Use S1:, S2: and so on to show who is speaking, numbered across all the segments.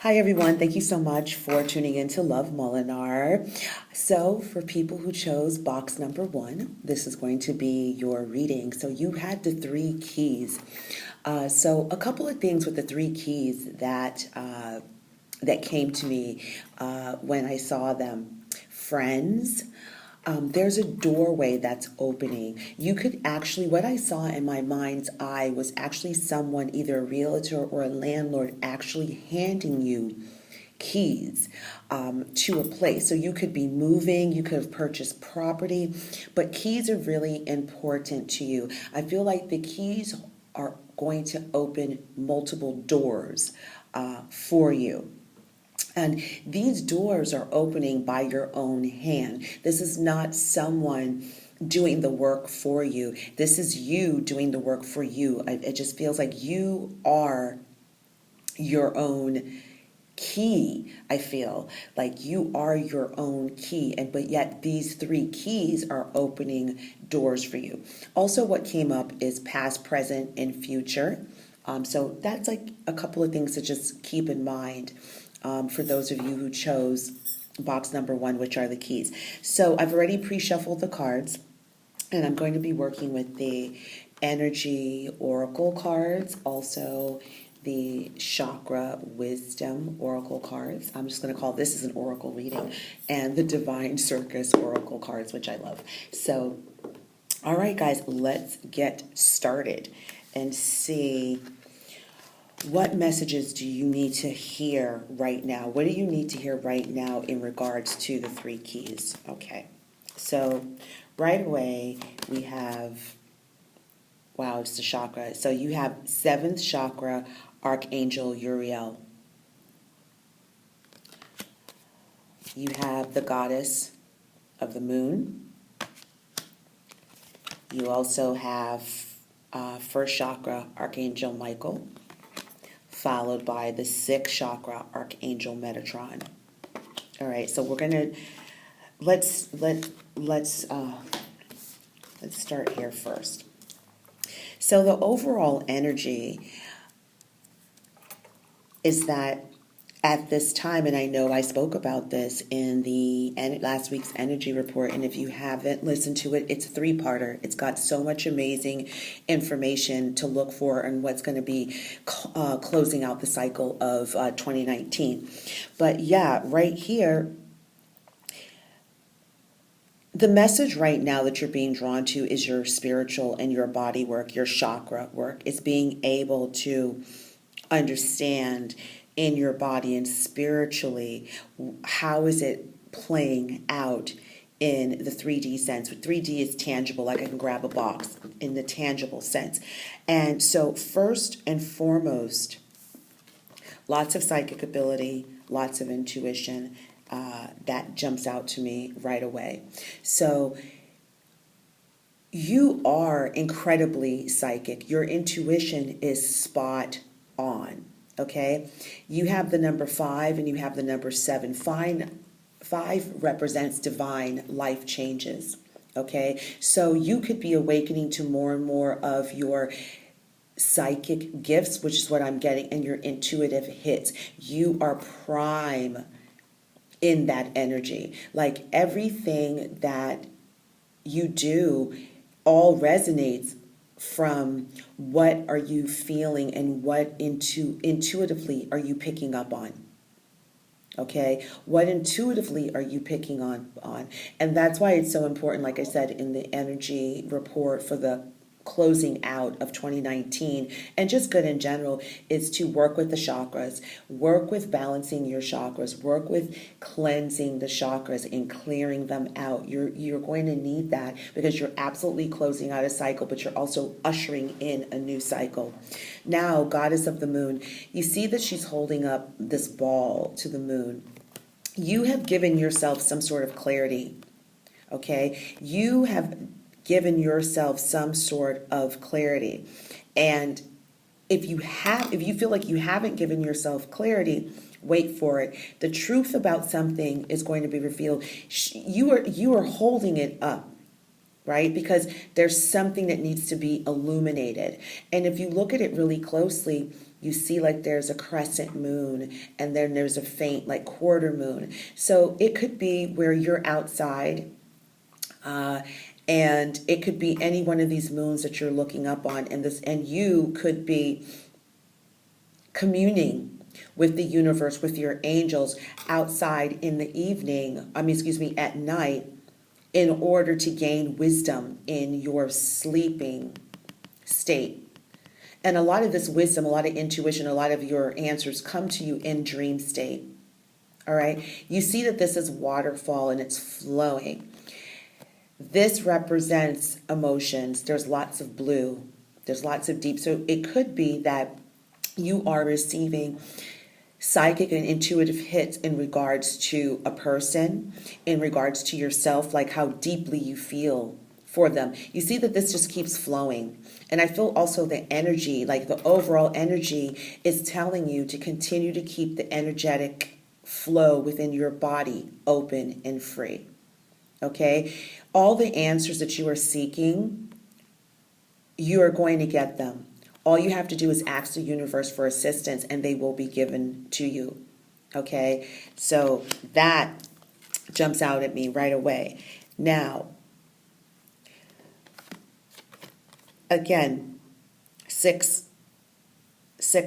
S1: Hi, everyone. Thank you so much for tuning in to Love Molinar. So, for people who chose box number 1, this is going to be your reading. So, you had the 3 keys. So, a couple of things with the 3 keys that came to me when I saw them. Friends. There's a doorway that's opening. You could actually, what I saw in my mind's eye was actually someone, either a realtor or a landlord, actually handing you keys to a place. So you could be moving, you could have purchased property, but keys are really important to you. I feel like the keys are going to open multiple doors for you. And these doors are opening by your own hand. This is not someone doing the work for you. This is you doing the work for you. It just feels like you are your own key. I feel like you are your own key, but yet these 3 keys are opening doors for you. Also, what came up is past, present, and future. So that's like a couple of things to just keep in mind. For those of you who chose box number 1, which are the keys. So I've already pre-shuffled the cards, and I'm going to be working with the energy oracle cards, also the chakra wisdom oracle cards. I'm just going to call this as an oracle reading, and the divine circus oracle cards, which I love. So, all right, guys, let's get started and see. What messages do you need to hear right now? What do you need to hear right now in regards to the 3 keys? Okay, so right away we have, wow, it's the chakra. So you have 7th chakra, Archangel Uriel. You have the goddess of the moon. You also have 1st chakra, Archangel Michael, followed by the 6th chakra, Archangel Metatron. All right, so we're gonna let's start here first. So the overall energy is that at this time, and I know I spoke about this in the last week's energy report, and if you haven't listened to it, it's a 3-parter. It's got so much amazing information to look for and what's going to be closing out the cycle of 2019. But yeah, right here, the message right now that you're being drawn to is your spiritual and your body work, your chakra work. It's being able to understand in your body and spiritually, how is it playing out in the 3D sense? 3D is tangible, like I can grab a box in the tangible sense. And so first and foremost, lots of psychic ability, lots of intuition, that jumps out to me right away. So you are incredibly psychic. Your intuition is spot on. Okay, you have the number 5 and you have the number 7. 5 represents divine life changes. Okay, so you could be awakening to more and more of your psychic gifts, which is what I'm getting, and your intuitive hits. You are prime in that energy. Like everything that you do all resonates from what are you feeling and what intuitively are you picking up on. Okay, what intuitively are you picking on? And that's why it's so important, like I said, in the energy report for the closing out of 2019 and just good in general, is to work with the chakras, work with balancing your chakras, work with cleansing the chakras and clearing them out. You're going to need that because you're absolutely closing out a cycle, but you're also ushering in a new cycle. Now, goddess of the moon, you see that she's holding up this ball to the moon. You have given yourself some sort of clarity, okay? You have given yourself some sort of clarity. And if you feel like you haven't given yourself clarity, wait for it. The truth about something is going to be revealed. You are holding it up, right? Because there's something that needs to be illuminated. And if you look at it really closely, you see like there's a crescent moon, and then there's a faint like quarter moon. So it could be where you're outside, and it could be any one of these moons that you're looking up on, and you could be communing with the universe, with your angels outside in the evening, at night, in order to gain wisdom in your sleeping state. And a lot of this wisdom, a lot of intuition, a lot of your answers come to you in dream state. All right. You see that this is waterfall and it's flowing. This represents emotions. There's lots of blue. There's lots of deep. So it could be that you are receiving psychic and intuitive hits in regards to a person, in regards to yourself, like how deeply you feel for them. You see that this just keeps flowing. And I feel also the energy, like the overall energy is telling you to continue to keep the energetic flow within your body open and free. Okay? All the answers that you are seeking, you are going to get them. All you have to do is ask the universe for assistance, and they will be given to you. Okay? So that jumps out at me right away. Now, again, sixth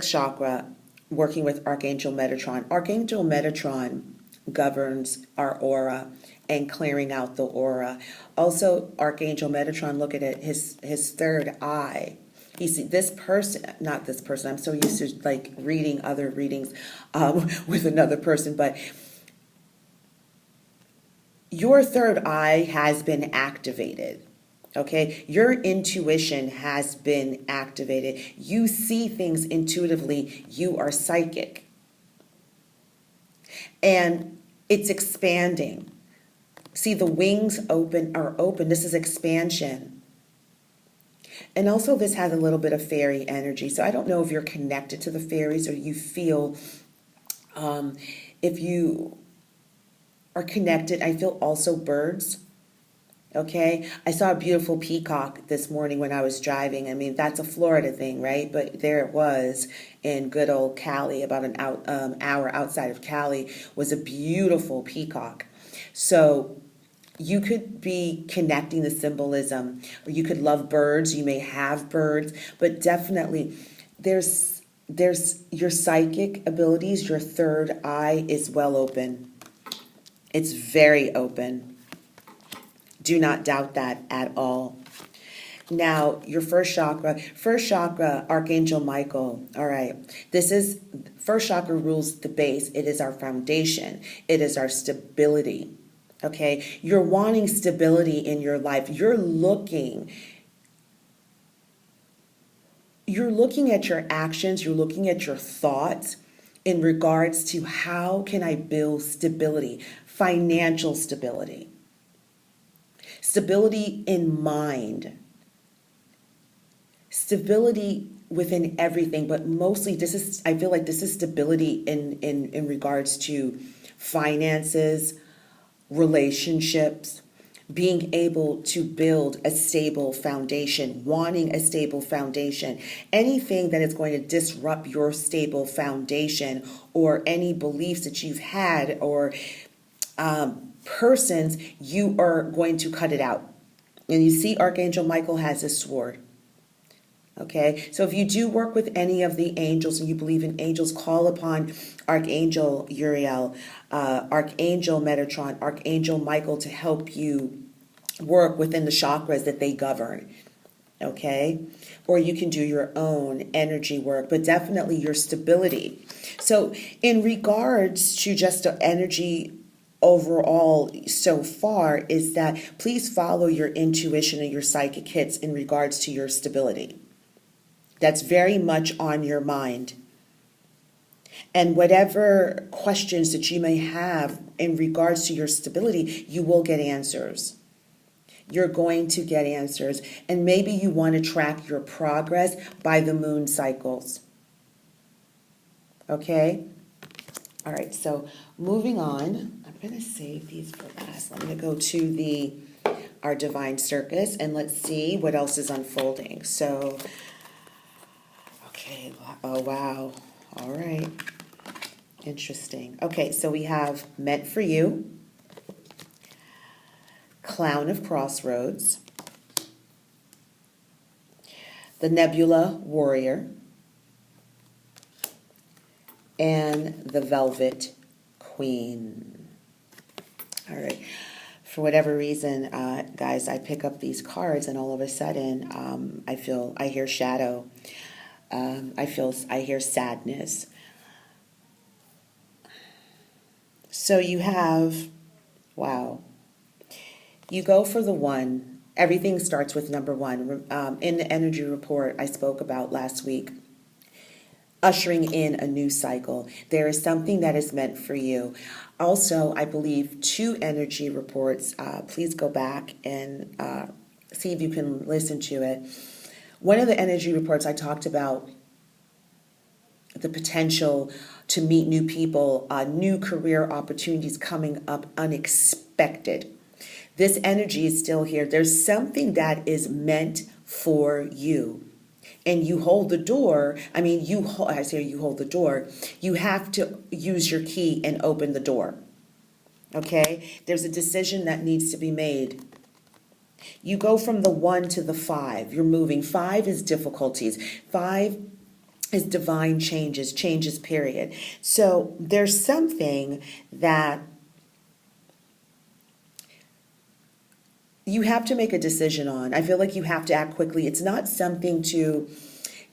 S1: chakra, working with Archangel Metatron. Archangel Metatron governs our aura and clearing out the aura. Also, Archangel Metatron, look at it, his third eye. You see, not this person, I'm so used to like reading other readings with another person, but your third eye has been activated. Okay, your intuition has been activated. You see things intuitively. You are psychic. And it's expanding. See, the wings are open. This is expansion. And also this has a little bit of fairy energy. So I don't know if you're connected to the fairies or you feel, if you are connected, I feel also birds. Okay, I saw a beautiful peacock this morning when I was driving. I mean, that's a Florida thing, right? But there it was in good old Cali, about an hour outside of Cali, was a beautiful peacock. So you could be connecting the symbolism, or you could love birds. You may have birds, but definitely there's your psychic abilities. Your third eye is well open. It's very open. Do not doubt that at all. Now, your first chakra, Archangel Michael. All right. First chakra rules the base. It is our foundation. It is our stability. Okay. You're wanting stability in your life. You're looking at your actions. You're looking at your thoughts in regards to how can I build stability, financial stability. Stability in mind, stability within everything, but mostly I feel like this is stability in regards to finances, relationships, being able to build a stable foundation, wanting a stable foundation. Anything that is going to disrupt your stable foundation, or any beliefs that you've had, or persons, you are going to cut it out. And you see Archangel Michael has a sword. Okay, so if you do work with any of the angels and you believe in angels, call upon Archangel Uriel, Archangel Metatron, Archangel Michael to help you work within the chakras that they govern. Okay, or you can do your own energy work, but definitely your stability. So in regards to just the energy overall so far, is that please follow your intuition and your psychic hits in regards to your stability. That's very much on your mind. And whatever questions that you may have in regards to your stability, you will get answers. You're going to get answers. And maybe you want to track your progress by the moon cycles. Okay? All right, so moving on, I'm going to save these for last. I'm going to go to our Divine Circus, and let's see what else is unfolding. So, okay. Okay. Oh, wow. All right. Interesting. Okay, so we have meant for you, Clown of Crossroads, the Nebula Warrior, and the Velvet Queen. All right. For whatever reason, guys, I pick up these cards, and all of a sudden, I hear shadow. I hear sadness. So you have, wow. You go for the one. Everything starts with number one. In the energy report I spoke about last week, ushering in a new cycle. There is something that is meant for you. Also, I believe 2 energy reports. Please go back and see if you can listen to it. One of the energy reports I talked about the potential to meet new people, new career opportunities coming up unexpected. This energy is still here. There's something that is meant for you. And you hold the door. I mean, you hold the door. You have to use your key and open the door. Okay? There's a decision that needs to be made. You go from the 1 to the 5. You're moving. 5 is difficulties. 5 is divine changes, period. So there's something that you have to make a decision on. I feel like you have to act quickly. It's not something to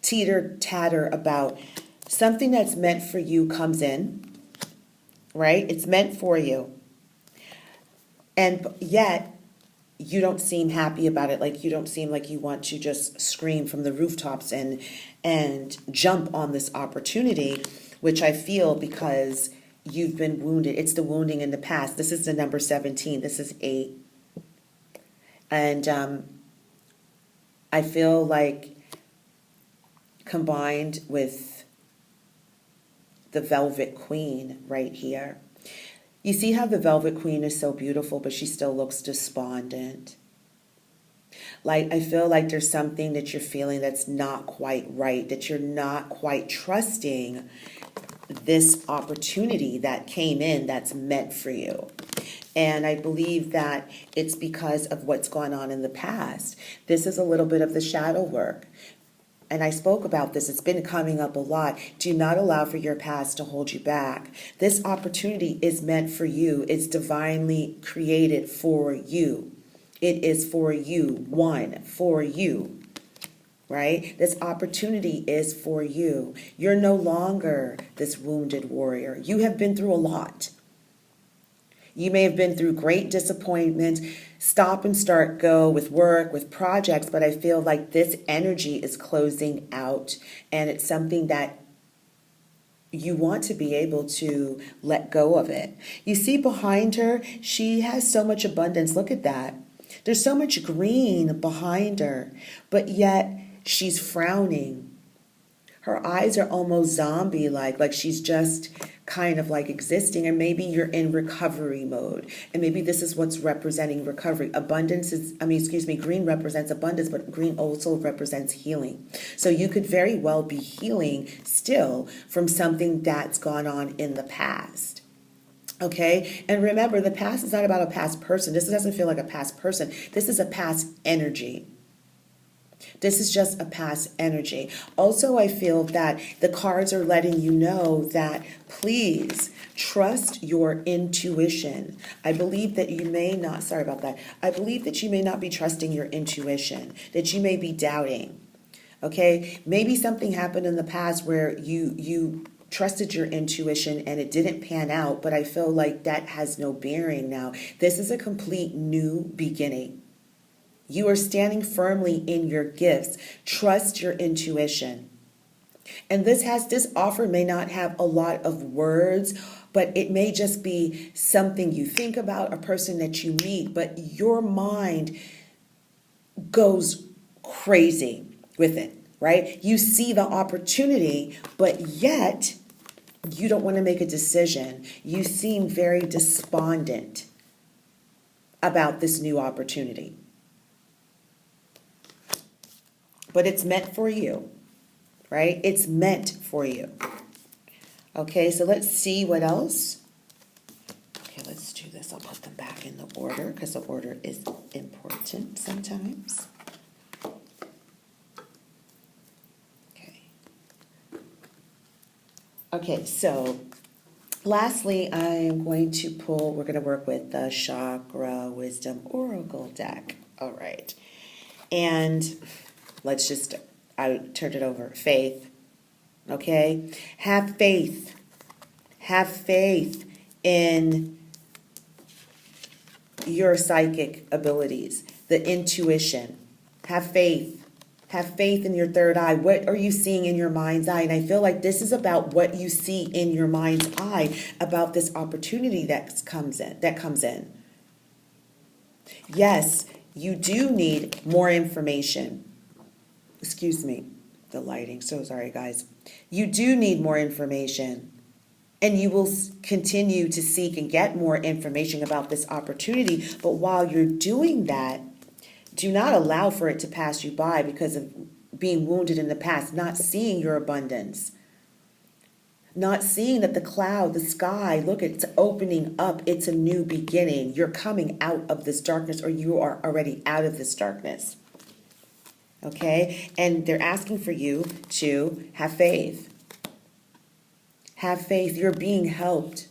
S1: teeter-tatter about. Something that's meant for you comes in, right? It's meant for you. And yet, you don't seem happy about it. Like, you don't seem like you want to just scream from the rooftops and jump on this opportunity, which I feel because you've been wounded. It's the wounding in the past. This is the number 17. This is 8. And I feel like combined with the Velvet Queen right here, you see how the Velvet Queen is so beautiful, but she still looks despondent. Like, I feel like there's something that you're feeling that's not quite right, that you're not quite trusting this opportunity that came in that's meant for you. And I believe that it's because of what's gone on in the past. This is a little bit of the shadow work. And I spoke about this. It's been coming up a lot. Do not allow for your past to hold you back. This opportunity is meant for you. It's divinely created for you. It is for you. For you. Right? This opportunity is for you. You're no longer this wounded warrior. You have been through a lot. You may have been through great disappointment, stop and start go with work, with projects, but I feel like this energy is closing out, and it's something that you want to be able to let go of it. You see behind her, she has so much abundance. Look at that. There's so much green behind her, but yet she's frowning. Her eyes are almost zombie-like, like she's just kind of like existing, and maybe you're in recovery mode, and maybe this is what's representing recovery. Green represents abundance, but green also represents healing. So you could very well be healing still from something that's gone on in the past. Okay? And remember, the past is not about a past person. This doesn't feel like a past person. This is a past energy. This is just a past energy. Also, I feel that the cards are letting you know that please trust your intuition. I believe that you may not, sorry about that. I believe that you may not be trusting your intuition, that you may be doubting. Okay? Maybe something happened in the past where you trusted your intuition and it didn't pan out, but I feel like that has no bearing now. This is a complete new beginning. You are standing firmly in your gifts. Trust your intuition. And this offer may not have a lot of words, but it may just be something you think about, a person that you meet, but your mind goes crazy with it, right? You see the opportunity, but yet you don't want to make a decision. You seem very despondent about this new opportunity. But it's meant for you. right? It's meant for you. Okay, so let's see what else. Okay, let's do this. I'll put them back in the order because the order is important sometimes. Okay, so lastly, I'm going to we're going to work with the Chakra Wisdom Oracle deck. All right. And I turned it over. Faith. Okay? Have faith. Have faith in your psychic abilities, the intuition. Have faith. Have faith in your third eye. What are you seeing in your mind's eye? And I feel like this is about what you see in your mind's eye about this opportunity that comes in. Yes, you do need more information. Excuse me, the lighting. So sorry, guys. You do need more information. And you will continue to seek and get more information about this opportunity. But while you're doing that, do not allow for it to pass you by because of being wounded in the past, not seeing your abundance, not seeing that the sky, look, it's opening up. It's a new beginning. You're coming out of this darkness, or you are already out of this darkness. Okay? And they're asking for you to have faith. Have faith. You're being helped.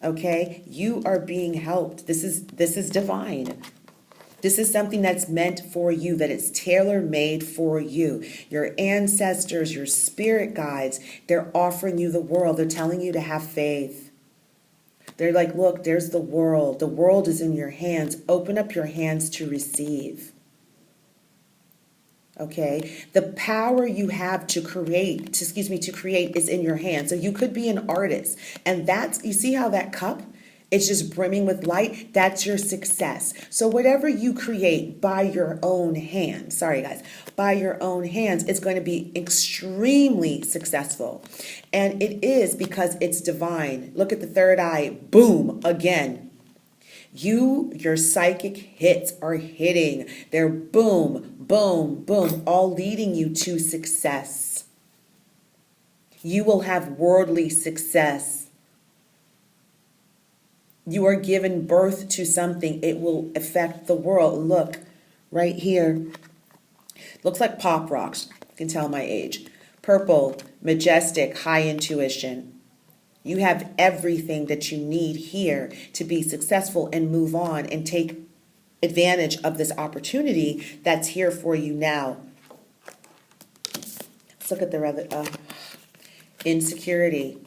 S1: Okay? You are being helped. This is divine. This is something that's meant for you, that it's tailor-made for you. Your ancestors, your spirit guides, they're offering you the world. They're telling you to have faith. They're like, look, there's the world. The world is in your hands. Open up your hands to receive. Okay? The power you have to create is in your hands. So you could be an artist. And you see how that cup? It's just brimming with light. That's your success. So whatever you create by your own hands, by your own hands, it's going to be extremely successful. And it is because it's divine. Look at the third eye. Boom, again. Your psychic hits are hitting. They're boom, boom, boom, all leading you to success. You will have worldly success. You are given birth to something. It will affect the world. Look, right here. Looks like pop rocks. You can tell my age. Purple, majestic, high intuition. You have everything that you need here to be successful and move on and take advantage of this opportunity that's here for you now. Let's look at the insecurity.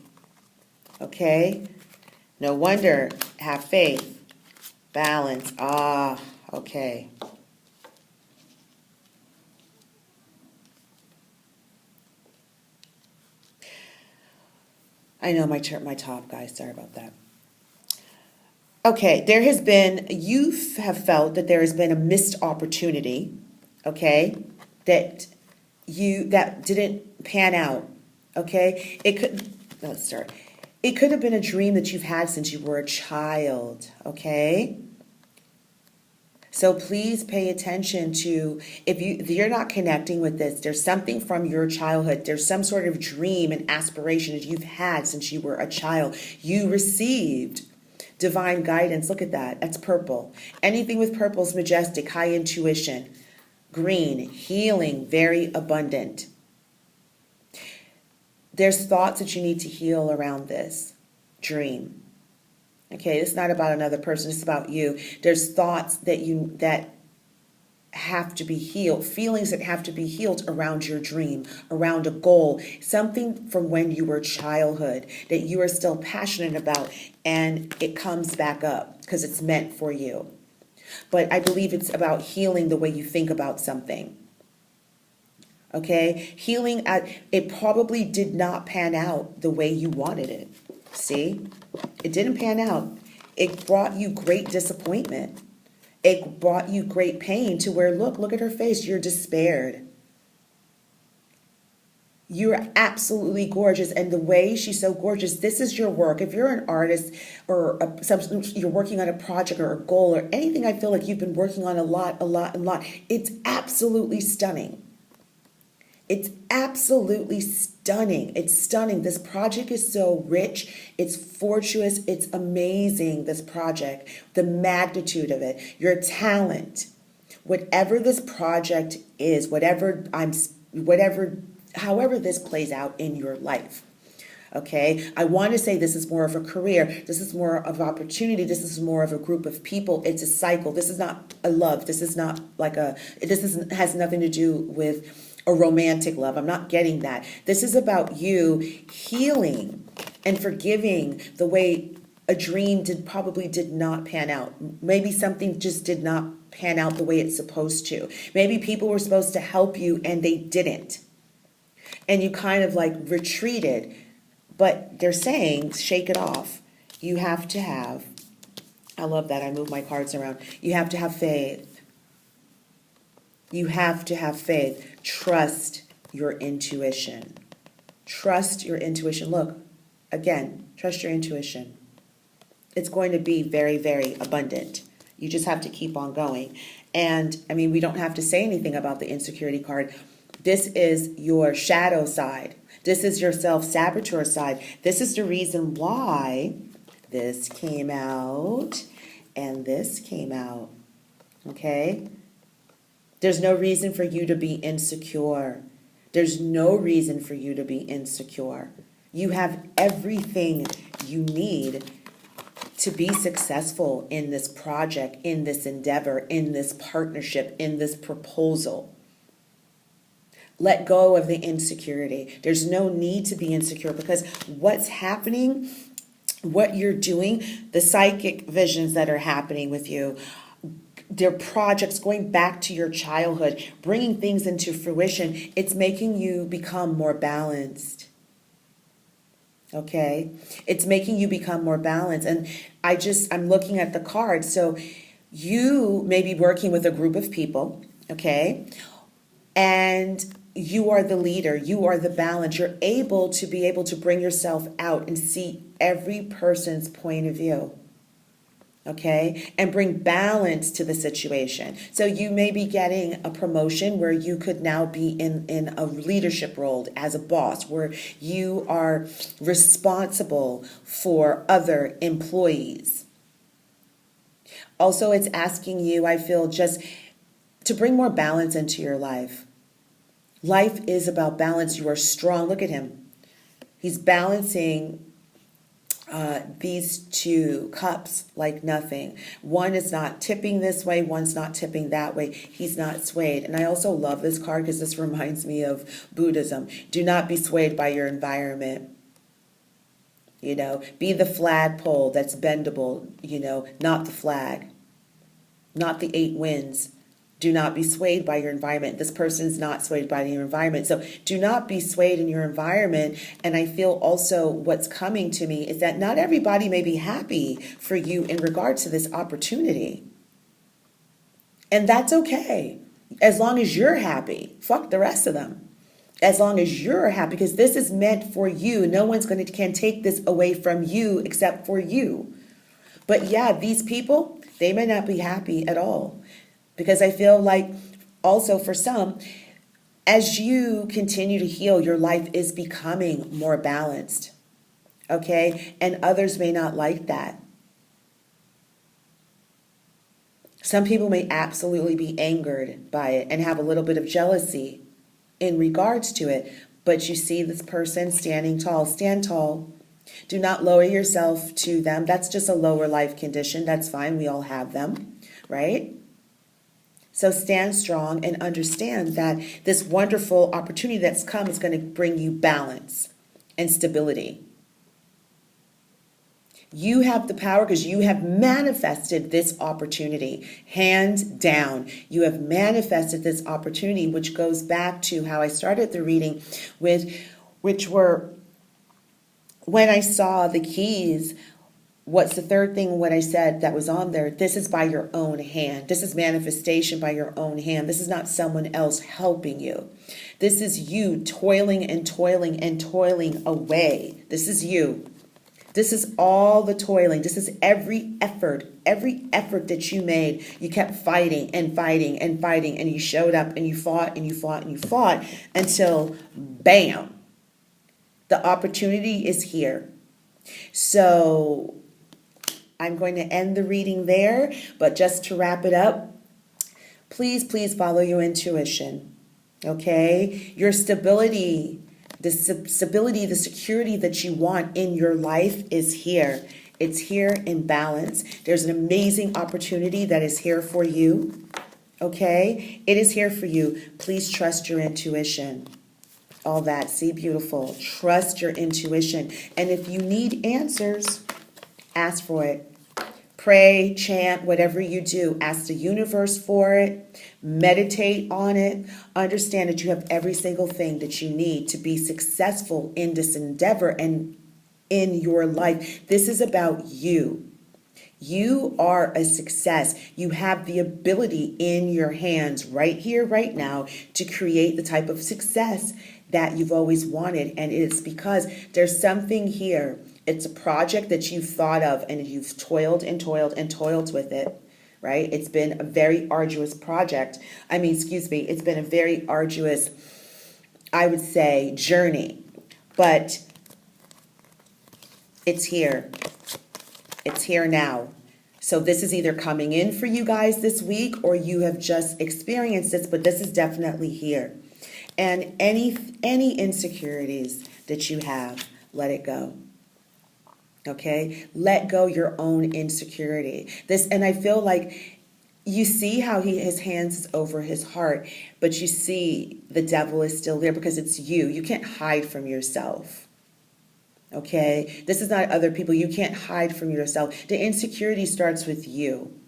S1: Okay? No wonder. Have faith. Balance. Okay. I know my top, guys. Sorry about that. Okay, you have felt that there has been a missed opportunity, okay, that didn't pan out, okay? It could have been a dream that you've had since you were a child, okay? So please pay attention to, if you're not connecting with this, there's something from your childhood. There's some sort of dream and aspiration that you've had since you were a child. You received divine guidance. Look at that. That's purple. Anything with purple is majestic, high intuition. Green, healing, very abundant. There's thoughts that you need to heal around this dream. Okay, it's not about another person, it's about you. There's thoughts that have to be healed, feelings that have to be healed around your dream, around a goal, something from when you were childhood that you are still passionate about, and it comes back up because it's meant for you. But I believe it's about healing the way you think about something. Okay, healing, it probably did not pan out the way you wanted it. See, it didn't pan out. It brought you great disappointment. It brought you great pain to where, look at her face. You're despaired. You're absolutely gorgeous. And the way she's so gorgeous, this is your work. If you're an artist or you're working on a project or a goal or anything, I feel like you've been working on a lot. It's absolutely stunning. It's absolutely stunning. It's stunning. This project is so rich. It's fortuitous. It's amazing, this project. The magnitude of it, your talent, whatever this project is, however this plays out in your life. Okay, I want to say this is more of a career. This is more of opportunity. This is more of a group of people. It's a cycle. This is not a love. This is not like has nothing to do with a romantic love. I'm not getting that. This is about you healing and forgiving the way a dream probably did not pan out. Maybe something just did not pan out the way it's supposed to. Maybe people were supposed to help you and they didn't. And you kind of like retreated. But they're saying, shake it off. You have to have, I love that, I move my cards around. You have to have faith. You have to have faith. Trust your intuition. Trust your intuition. Look, again, trust your intuition. It's going to be very, very abundant. You just have to keep on going. And, I mean, we don't have to say anything about the insecurity card. This is your shadow side. This is your self-saboteur side. This is the reason why this came out and this came out. Okay? There's no reason for you to be insecure. There's no reason for you to be insecure. You have everything you need to be successful in this project, in this endeavor, in this partnership, in this proposal. Let go of the insecurity. There's no need to be insecure because what's happening, what you're doing, the psychic visions that are happening with you, their projects going back to your childhood, bringing things into fruition, it's making you become more balanced. Okay? It's making you become more balanced. And I'm looking at the cards. So you may be working with a group of people, okay? And you are the leader. You are the balance. You're able to bring yourself out and see every person's point of view. Okay? And bring balance to the situation. So you may be getting a promotion where you could now be in a leadership role as a boss, where you are responsible for other employees. Also, it's asking you, I feel, just to bring more balance into your life. Life is about balance. You are strong. Look at him. He's balancing these two cups like nothing. One is not tipping this way. One's not tipping that way. He's not swayed. And I also love this card because this reminds me of Buddhism. Do not be swayed by your environment. You know, be the flagpole that's bendable, you know, not the flag, not the 8 winds. Do not be swayed by your environment. This person is not swayed by your environment. So do not be swayed in your environment. And I feel also what's coming to me is that not everybody may be happy for you in regards to this opportunity. And that's okay. As long as you're happy. Fuck the rest of them. As long as you're happy, because this is meant for you. No one's can take this away from you except for you. But yeah, these people, they may not be happy at all. Because I feel like also for some, as you continue to heal, your life is becoming more balanced. Okay? And others may not like that. Some people may absolutely be angered by it and have a little bit of jealousy in regards to it. But you see this person standing tall. Stand tall. Do not lower yourself to them. That's just a lower life condition. That's fine. We all have them, right? So stand strong and understand that this wonderful opportunity that's come is going to bring you balance and stability. You have the power because you have manifested this opportunity. Hands down, you have manifested this opportunity, which goes back to how I started the reading with, which were when I saw the keys. What's the third thing, what I said that was on there? This is by your own hand. This is manifestation by your own hand. This is not someone else helping you. This is you toiling and toiling and toiling away. This is you. This is all the toiling. This is every effort that you made. You kept fighting and fighting and fighting, and you showed up and you fought and you fought and you fought until bam, the opportunity is here. So I'm going to end the reading there, but just to wrap it up, please follow your intuition, okay? Your stability, the stability, the security that you want in your life is here. It's here in balance. There's an amazing opportunity that is here for you, okay? It is here for you. Please trust your intuition. All that, see, beautiful. Trust your intuition. And if you need answers, ask for it. Pray, chant, whatever you do, ask the universe for it, meditate on it, understand that you have every single thing that you need to be successful in this endeavor and in your life. This is about you. You are a success. You have the ability in your hands right here, right now, to create the type of success that you've always wanted. And it's because there's something here. It's a project that you've thought of and you've toiled and toiled and toiled with it, right? It's been a very arduous project. It's been a very arduous, I would say, journey. But it's here. It's here now. So this is either coming in for you guys this week or you have just experienced this, but this is definitely here. And any insecurities that you have, let it go. Okay? Let go your own insecurity. And I feel like you see how his hands is over his heart, but you see the devil is still there because it's you. You can't hide from yourself. Okay? This is not other people. You can't hide from yourself. The insecurity starts with you.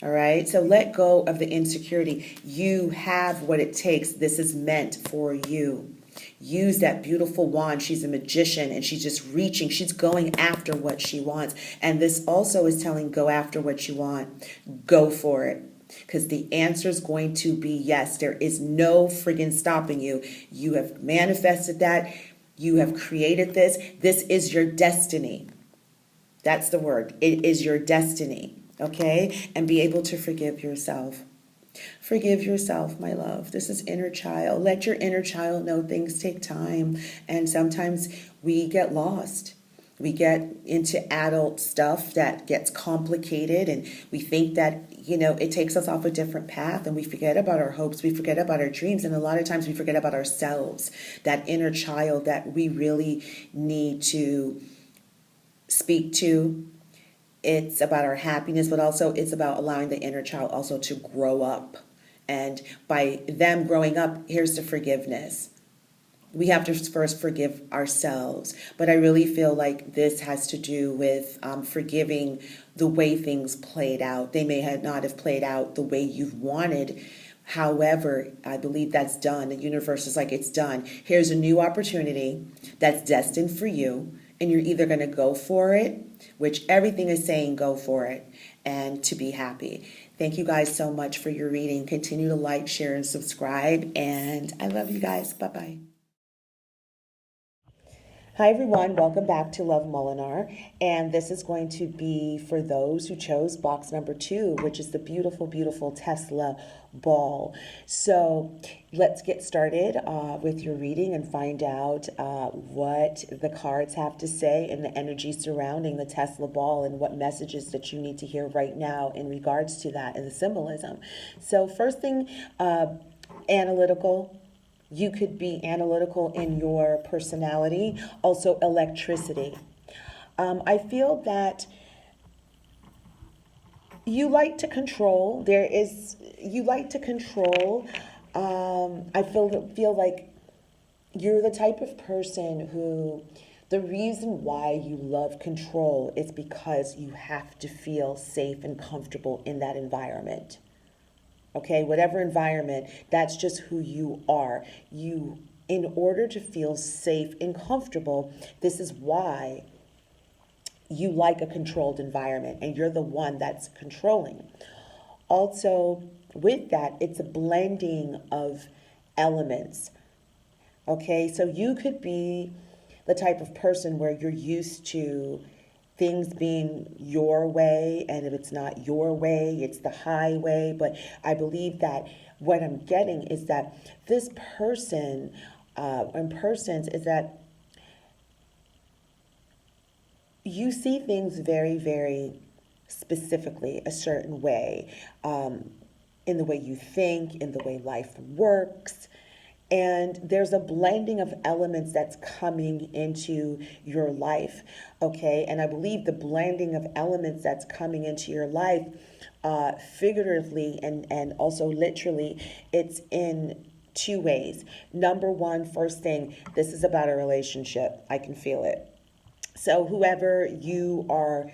S1: All right? So let go of the insecurity. You have what it takes. This is meant for you. Use that beautiful wand. She's a magician and she's just reaching. She's going after what she wants. And this also is telling go after what you want. Go for it. Because the answer is going to be yes. There is no friggin' stopping you. You have manifested that. You have created this. This is your destiny. That's the word. It is your destiny. Okay? And be able to forgive yourself. Forgive yourself, my love. This is inner child. Let your inner child know things take time. And sometimes we get lost. We get into adult stuff that gets complicated and we think that, it takes us off a different path and we forget about our hopes. We forget about our dreams. And a lot of times we forget about ourselves, that inner child that we really need to speak to. It's about our happiness, but also it's about allowing the inner child also to grow up. And by them growing up, here's the forgiveness. We have to first forgive ourselves. But I really feel like this has to do with forgiving the way things played out. They may not have played out the way you've wanted. However, I believe that's done. The universe is like, it's done. Here's a new opportunity that's destined for you. And you're either going to go for it, which everything is saying go for it, and to be happy. Thank you guys so much for your reading. Continue to like, share, and subscribe. And I love you guys. Bye-bye. Hi, everyone. Welcome back to Love Molinar. And this is going to be for those who chose box number 2, which is the beautiful, beautiful Tesla ball. So let's get started with your reading and find out what the cards have to say and the energy surrounding the Tesla ball and what messages that you need to hear right now in regards to that and the symbolism. So first thing, analytical. You could be analytical in your personality. Also, electricity. I feel that you like to control. You like to control. I feel like you're the type of person who, the reason why you love control is because you have to feel safe and comfortable in that environment. Okay, whatever environment, that's just who you are. In order to feel safe and comfortable, this is why you like a controlled environment and you're the one that's controlling. Also, with that, it's a blending of elements. Okay, so you could be the type of person where you're used to things being your way, and if it's not your way, it's the highway. But I believe that what I'm getting is that this person and persons is that you see things very, very specifically a certain way, in the way you think, in the way life works. And there's a blending of elements that's coming into your life, okay? And I believe the blending of elements that's coming into your life, figuratively and also literally, it's in two ways. Number one, first thing, this is about a relationship. I can feel it. So whoever you are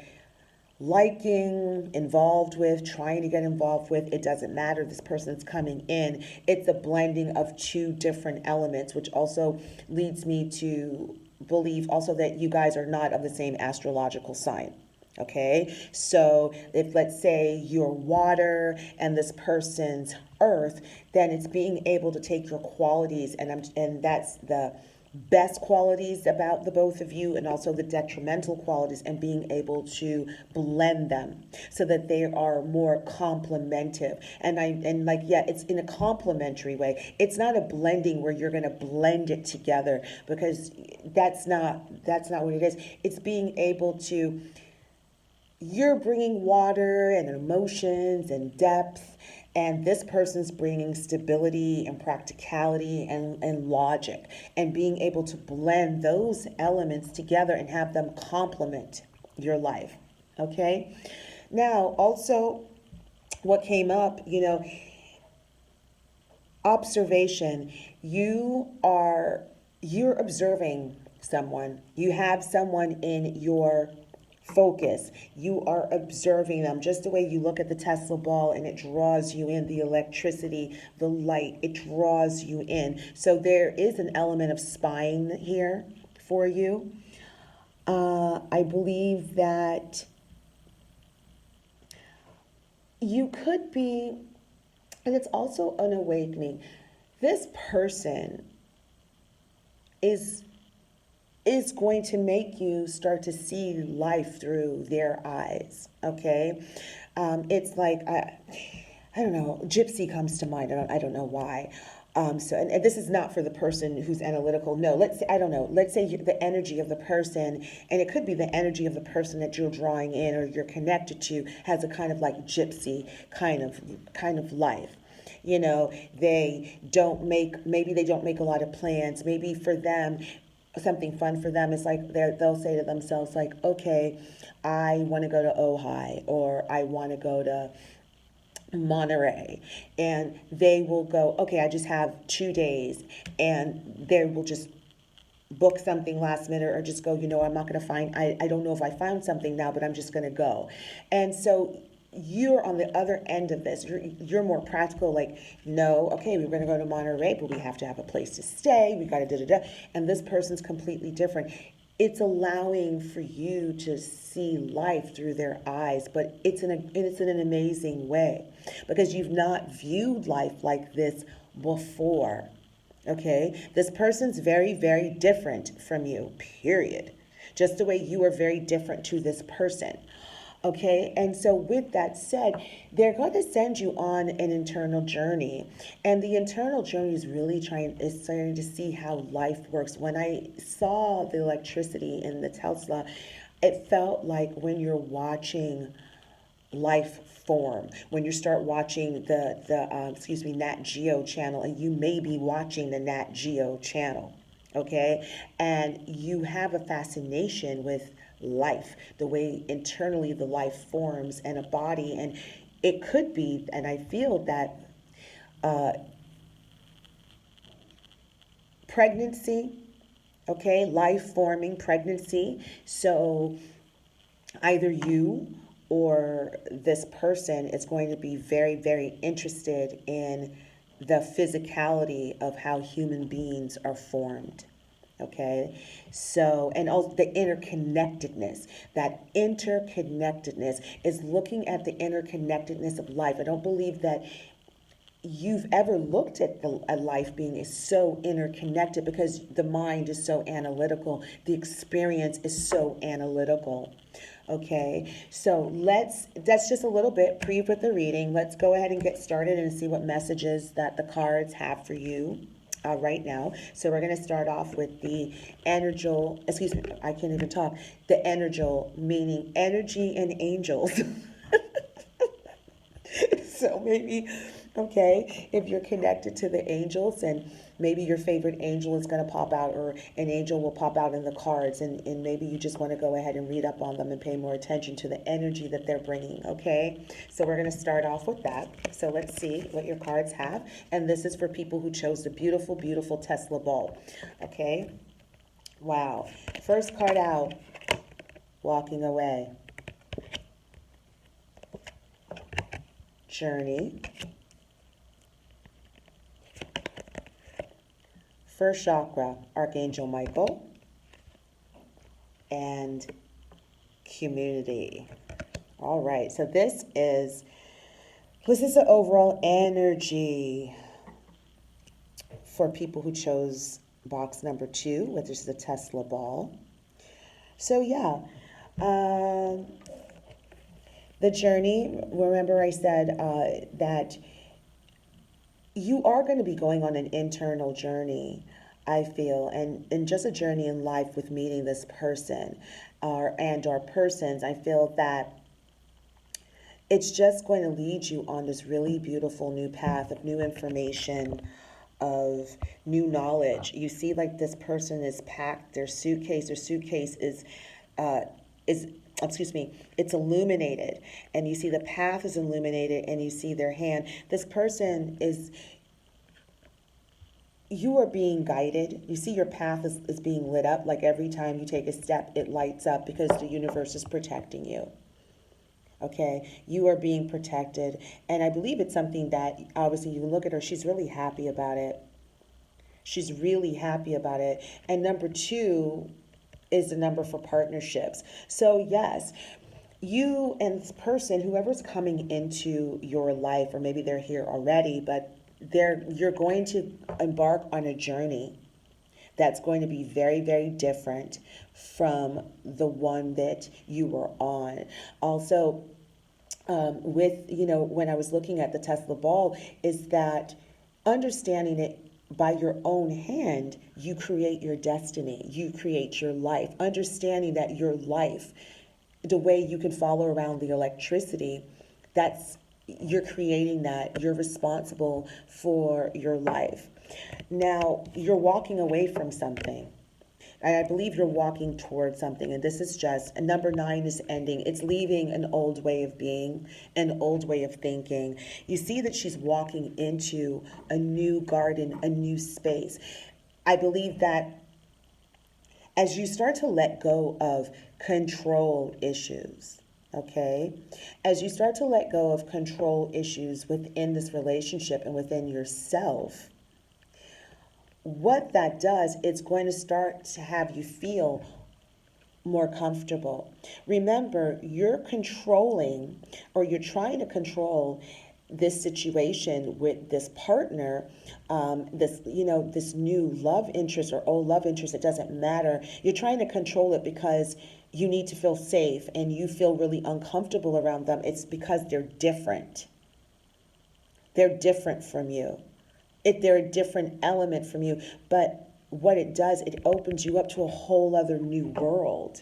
S1: liking, involved with, trying to get involved with, it doesn't matter. This person's coming in. It's a blending of two different elements, which also leads me to believe also that you guys are not of the same astrological sign. Okay, so if let's say you're water and this person's earth, then it's being able to take your qualities, and that's the best qualities about the both of you, and also the detrimental qualities, and being able to blend them so that they are more complementive. It's in a complementary way. It's not a blending where you're going to blend it together, because that's not what it is. It's being able to, you're bringing water and emotions and depth, and this person's bringing stability and practicality and logic, and being able to blend those elements together and have them complement your life. Okay? Now, also, what came up, observation. You're observing someone. You have someone in your focus. You are observing them, just the way you look at the Tesla ball and it draws you in, the electricity, the light, it draws you in. So there is an element of spying here for you. I believe that you could be, and it's also an awakening. This person is going to make you start to see life through their eyes, okay? It's like, I don't know, gypsy comes to mind. I don't know why. And this is not for the person who's analytical. No, let's say the energy of the person, and it could be the energy of the person that you're drawing in or you're connected to, has a kind of like gypsy kind of life. Maybe they don't make a lot of plans. Maybe for them, something fun for them is like they'll say to themselves like, okay, I want to go to Ojai, or I want to go to Monterey, and they will go, okay, I just have 2 days, and they will just book something last minute, or just go, I'm not going to I don't know if I found something now, but I'm just going to go. And so you're on the other end of this. You're more practical, like, no, okay, we're going to go to Monterey, but we have to have a place to stay. We got to da-da-da. And this person's completely different. It's allowing for you to see life through their eyes, but it's in an amazing way, because you've not viewed life like this before. Okay? This person's very, very different from you, period. Just the way you are very different to this person. Okay, and so with that said, they're going to send you on an internal journey, and the internal journey is really starting to see how life works. When I saw the electricity in the Tesla, it felt like when you're watching life form, when you start watching the Nat Geo channel, and you may be watching the Nat Geo channel, okay, and you have a fascination with life, the way internally the life forms, and a body. And it could be, and I feel that pregnancy, okay, life forming pregnancy. So either you or this person is going to be very, very interested in the physicality of how human beings are formed. Okay, so, and also the interconnectedness. That interconnectedness is looking at the interconnectedness of life. I don't believe that you've ever looked at a life being is so interconnected, because the mind is so analytical, the experience is so analytical. Okay, so that's just a little bit pre with the reading. Let's go ahead and get started and see what messages that the cards have for you right now. So we're going to start off with the energial, excuse me, I can't even talk. The energial, meaning energy and angels. So maybe, okay, if you're connected to the angels, and maybe your favorite angel is going to pop out, or an angel will pop out in the cards, and maybe you just want to go ahead and read up on them and pay more attention to the energy that they're bringing, okay? So we're going to start off with that. So let's see what your cards have. And this is for people who chose the beautiful, beautiful Tesla ball, okay? Wow. First card out, walking away. Journey. First chakra, Archangel Michael. And community. All right, so this is the overall energy for people who chose box number 2, which is the Tesla ball. So yeah, the journey, remember I said that you are going to be going on an internal journey, I feel, and just a journey in life with meeting this person or persons. I feel that it's just going to lead you on this really beautiful new path of new information, of new knowledge. You see, like, this person is packed, their suitcase is excuse me, it's illuminated, and you see the path is illuminated, and you see their hand. This person is, you are being guided. You see your path is being lit up. Like every time you take a step, it lights up because the universe is protecting you. Okay, you are being protected. And I believe it's something that, obviously, you look at her, she's really happy about it. She's really happy about it. And number 2 is the number for partnerships. So yes, you and this person, whoever's coming into your life, or maybe they're here already, but you're going to embark on a journey that's going to be very, very different from the one that you were on. Also, when I was looking at the Tesla ball, is that understanding it by your own hand, you create your destiny, you create your life. Understanding that your life, the way you can follow around the electricity, you're creating that. You're responsible for your life. Now, you're walking away from something. And I believe you're walking towards something. And this is just, and number 9 is ending. It's leaving an old way of being, an old way of thinking. You see that she's walking into a new garden, a new space. I believe that as you start to let go of control issues, okay? As you start to let go of control issues within this relationship and within yourself, what that does, it's going to start to have you feel more comfortable. Remember, you're controlling, or you're trying to control this situation with this partner, this new love interest or old love interest, it doesn't matter. You're trying to control it because you need to feel safe and you feel really uncomfortable around them. It's because they're different. They're different from you. They're a different element from you. But what it does, it opens you up to a whole other new world.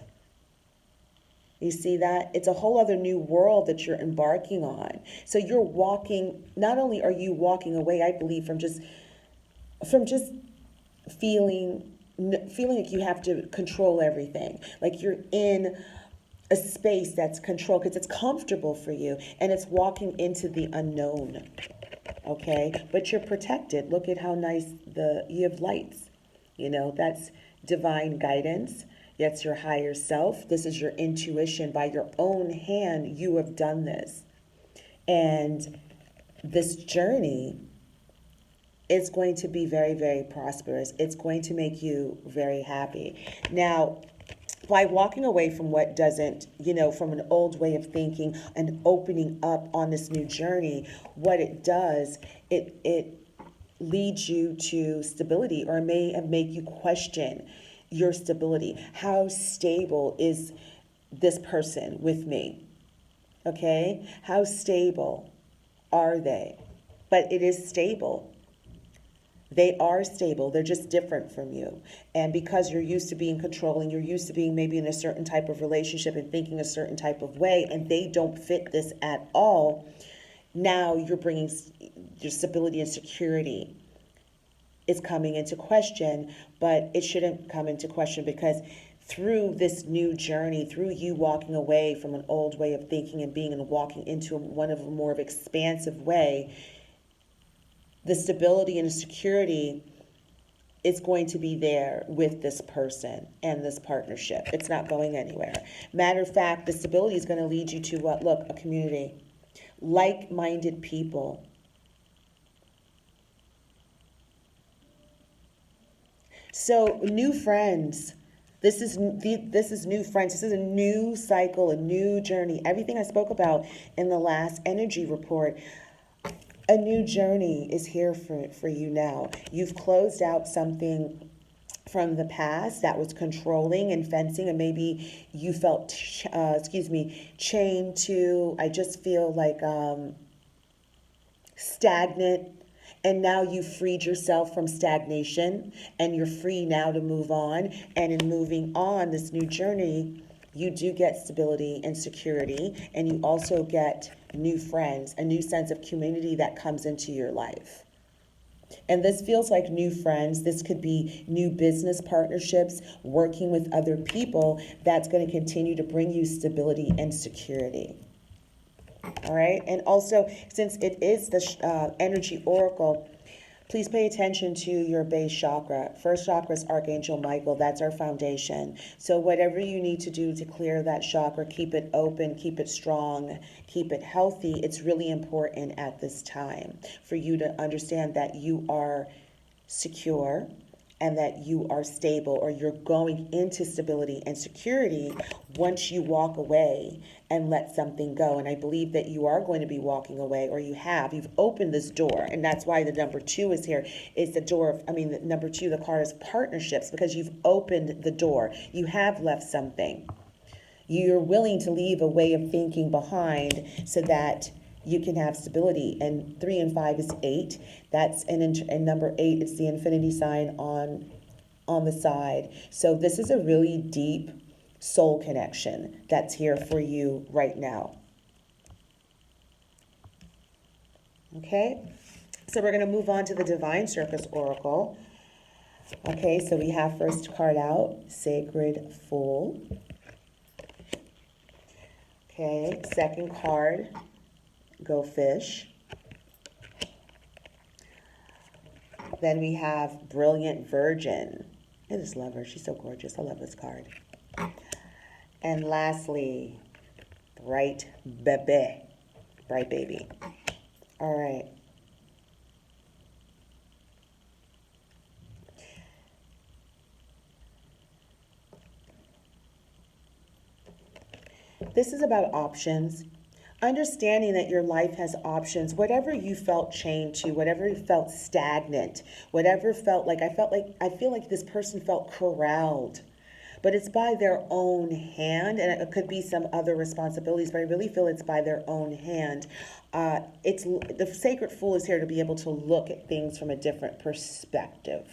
S1: You see that? It's a whole other new world that you're embarking on. So you're walking, not only are you walking away, I believe, from just feeling like you have to control everything. Like you're in a space that's controlled because it's comfortable for you, and it's walking into the unknown. Okay? But you're protected. Look at how nice you have lights. That's divine guidance. That's your higher self. This is your intuition. By your own hand, you have done this. And this journey is going to be very, very prosperous. It's going to make you very happy. Now, by walking away from what doesn't, from an old way of thinking and opening up on this new journey, what it does, it leads you to stability, or may make you question your stability. How stable is this person with me? Okay? How stable are they? But it is stable. They are stable. They're just different from you. And because you're used to being controlling, you're used to being maybe in a certain type of relationship and thinking a certain type of way, and they don't fit this at all, now you're bringing your stability and security is coming into question. But it shouldn't come into question, because through this new journey, through you walking away from an old way of thinking and being and walking into one of a more of expansive way, the stability and the security is going to be there with this person and this partnership. It's not going anywhere. Matter of fact, the stability is going to lead you to what? Look, a community, like-minded people. So new friends. This is new friends. This is a new cycle, a new journey. Everything I spoke about in the last energy report, a new journey is here for you now. You've closed out something from the past that was controlling and fencing, and maybe you felt, chained to, I just feel like stagnant. And now you freed yourself from stagnation, and you're free now to move on. And in moving on this new journey, you do get stability and security, and you also get new friends, a new sense of community that comes into your life. And this feels like new friends. This could be new business partnerships, working with other people. That's going to continue to bring you stability and security. All right. And also, since it is the energy oracle, please pay attention to your base chakra. First chakra is Archangel Michael. That's our foundation. So whatever you need to do to clear that chakra, keep it open, keep it strong, keep it healthy. It's really important at this time for you to understand that you are secure and that you are stable, or you're going into stability and security once you walk away and let something go. And I believe that you are going to be walking away, or you've opened this door. And that's why the number 2 is here. It's the door of, the number 2, the card is partnerships, because you've opened the door. You have left something. You're willing to leave a way of thinking behind so that you can have stability. And 3 and 5 is 8. That's and number 8, it's the infinity sign on the side. So this is a really deep soul connection that's here for you right now. Okay, so we're going to move on to the Divine Circus Oracle. Okay, so we have first card out, Sacred Fool. Okay, second card, Go Fish. Then we have Brilliant Virgin. I just love her. She's so gorgeous. I love this card. And lastly, Bright Bebe. Bright Baby. All right. This is about options. Understanding that your life has options. Whatever you felt chained to, whatever you felt stagnant, whatever felt like, I feel like this person felt corralled, but it's by their own hand, and it could be some other responsibilities, but I really feel it's by their own hand. It's the Sacred Fool is here to be able to look at things from a different perspective.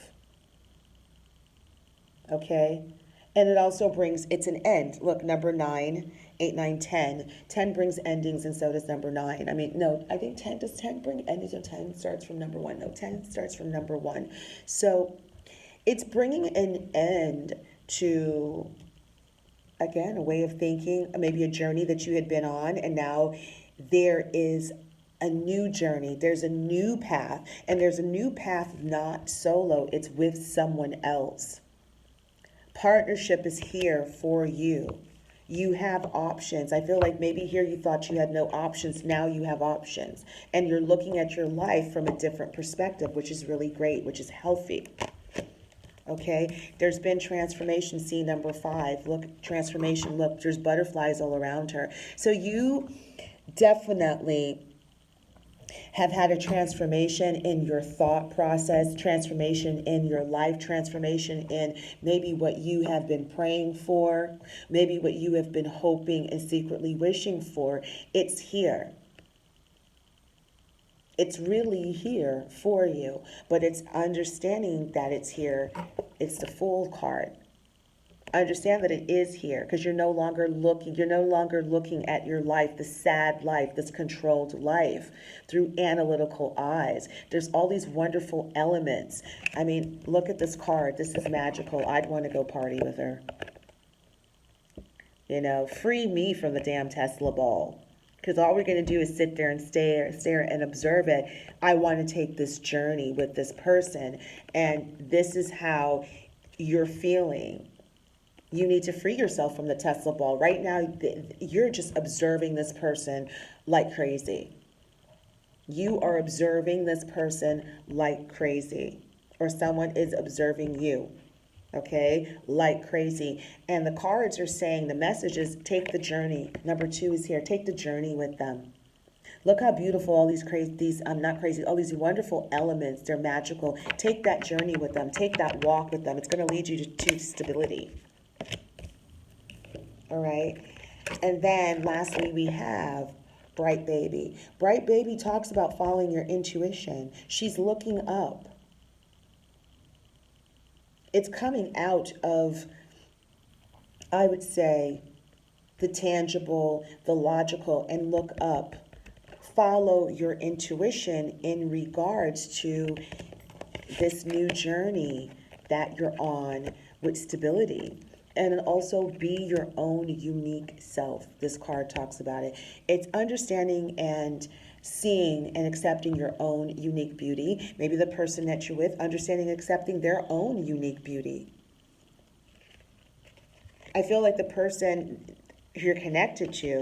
S1: Okay? And it also brings, it's an end. Look, number 9, 8, 9, 10. 10 brings endings, and so does number 9. I think 10, does 10 bring endings, or 10 starts from number 1? No, 10 starts from number 1. So it's bringing an end to, again, a way of thinking, maybe a journey that you had been on, and now there is a new journey. There's a new path, and there's a new path not solo. It's with someone else. Partnership is here for you. You have options. I feel like maybe here you thought you had no options. Now you have options. And you're looking at your life from a different perspective, which is really great, which is healthy. Okay, there's been transformation. See number 5. Look, transformation. Look, there's butterflies all around her. So you definitely have had a transformation in your thought process, transformation in your life, transformation in maybe what you have been praying for, maybe what you have been hoping and secretly wishing for. It's here. It's really here for you, but it's understanding that it's here. It's the Fool card. Understand that it is here, because you're no longer looking at your life, the sad life, this controlled life, through analytical eyes. There's all these wonderful elements. I mean, look at this card. This is magical. I'd want to go party with her. You know, free me from the damn Tesla ball. Because all we're going to do is sit there and stare and observe it. I want to take this journey with this person, and this is how you're feeling. You need to free yourself from the Tesla ball. Right now, you're just observing this person like crazy. You are observing this person like crazy, or someone is observing you, okay, like crazy. And the cards are saying, the message is, take the journey. Number 2 is here. Take the journey with them. Look how beautiful all these all these wonderful elements. They're magical. Take that journey with them. Take that walk with them. It's going to lead you to stability. All right. And then lastly, we have Bright Baby. Bright Baby talks about following your intuition. She's looking up. It's coming out of, I would say, the tangible, the logical, and look up. Follow your intuition in regards to this new journey that you're on with stability. And also be your own unique self. This card talks about it. It's understanding and seeing and accepting your own unique beauty. Maybe the person that you're with, understanding and accepting their own unique beauty. I feel like the person you're connected to,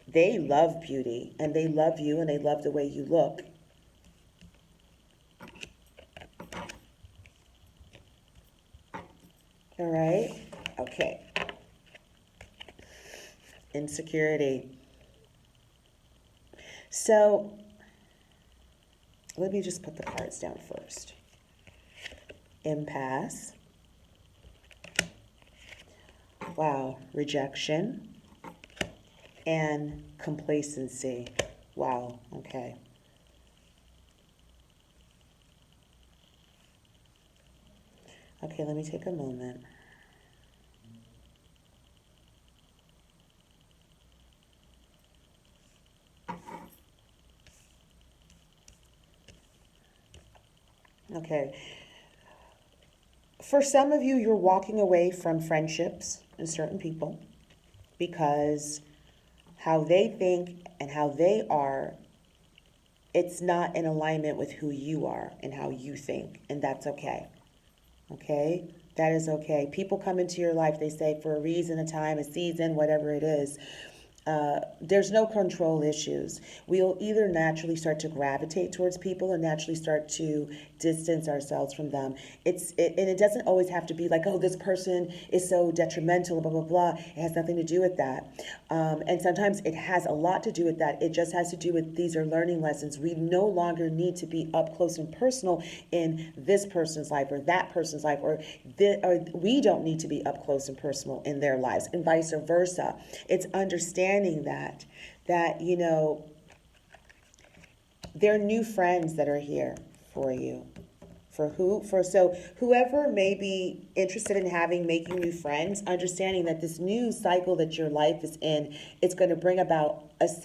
S1: they love beauty, and they love you, and they love the way you look. All right? Okay. Insecurity. So, let me just put the cards down first. Impasse. Wow. Rejection. And complacency. Wow. Okay. Okay, let me take a moment. Okay. For some of you, you're walking away from friendships and certain people because how they think and how they are, it's not in alignment with who you are and how you think, and that's okay. Okay? That is okay. People come into your life, they say, for a reason, a time, a season, whatever it is. There's no control issues. We'll either naturally start to gravitate towards people or naturally start to distance ourselves from them. And it doesn't always have to be like, oh, this person is so detrimental, blah, blah, blah. It has nothing to do with that. And sometimes it has a lot to do with that. It just has to do with, these are learning lessons. We no longer need to be up close and personal in this person's life or that person's life, or we don't need to be up close and personal in their lives, and vice versa. It's understanding that you know, there are new friends that are here for you. So whoever may be interested in making new friends, understanding that this new cycle that your life is in, it's going to bring about it's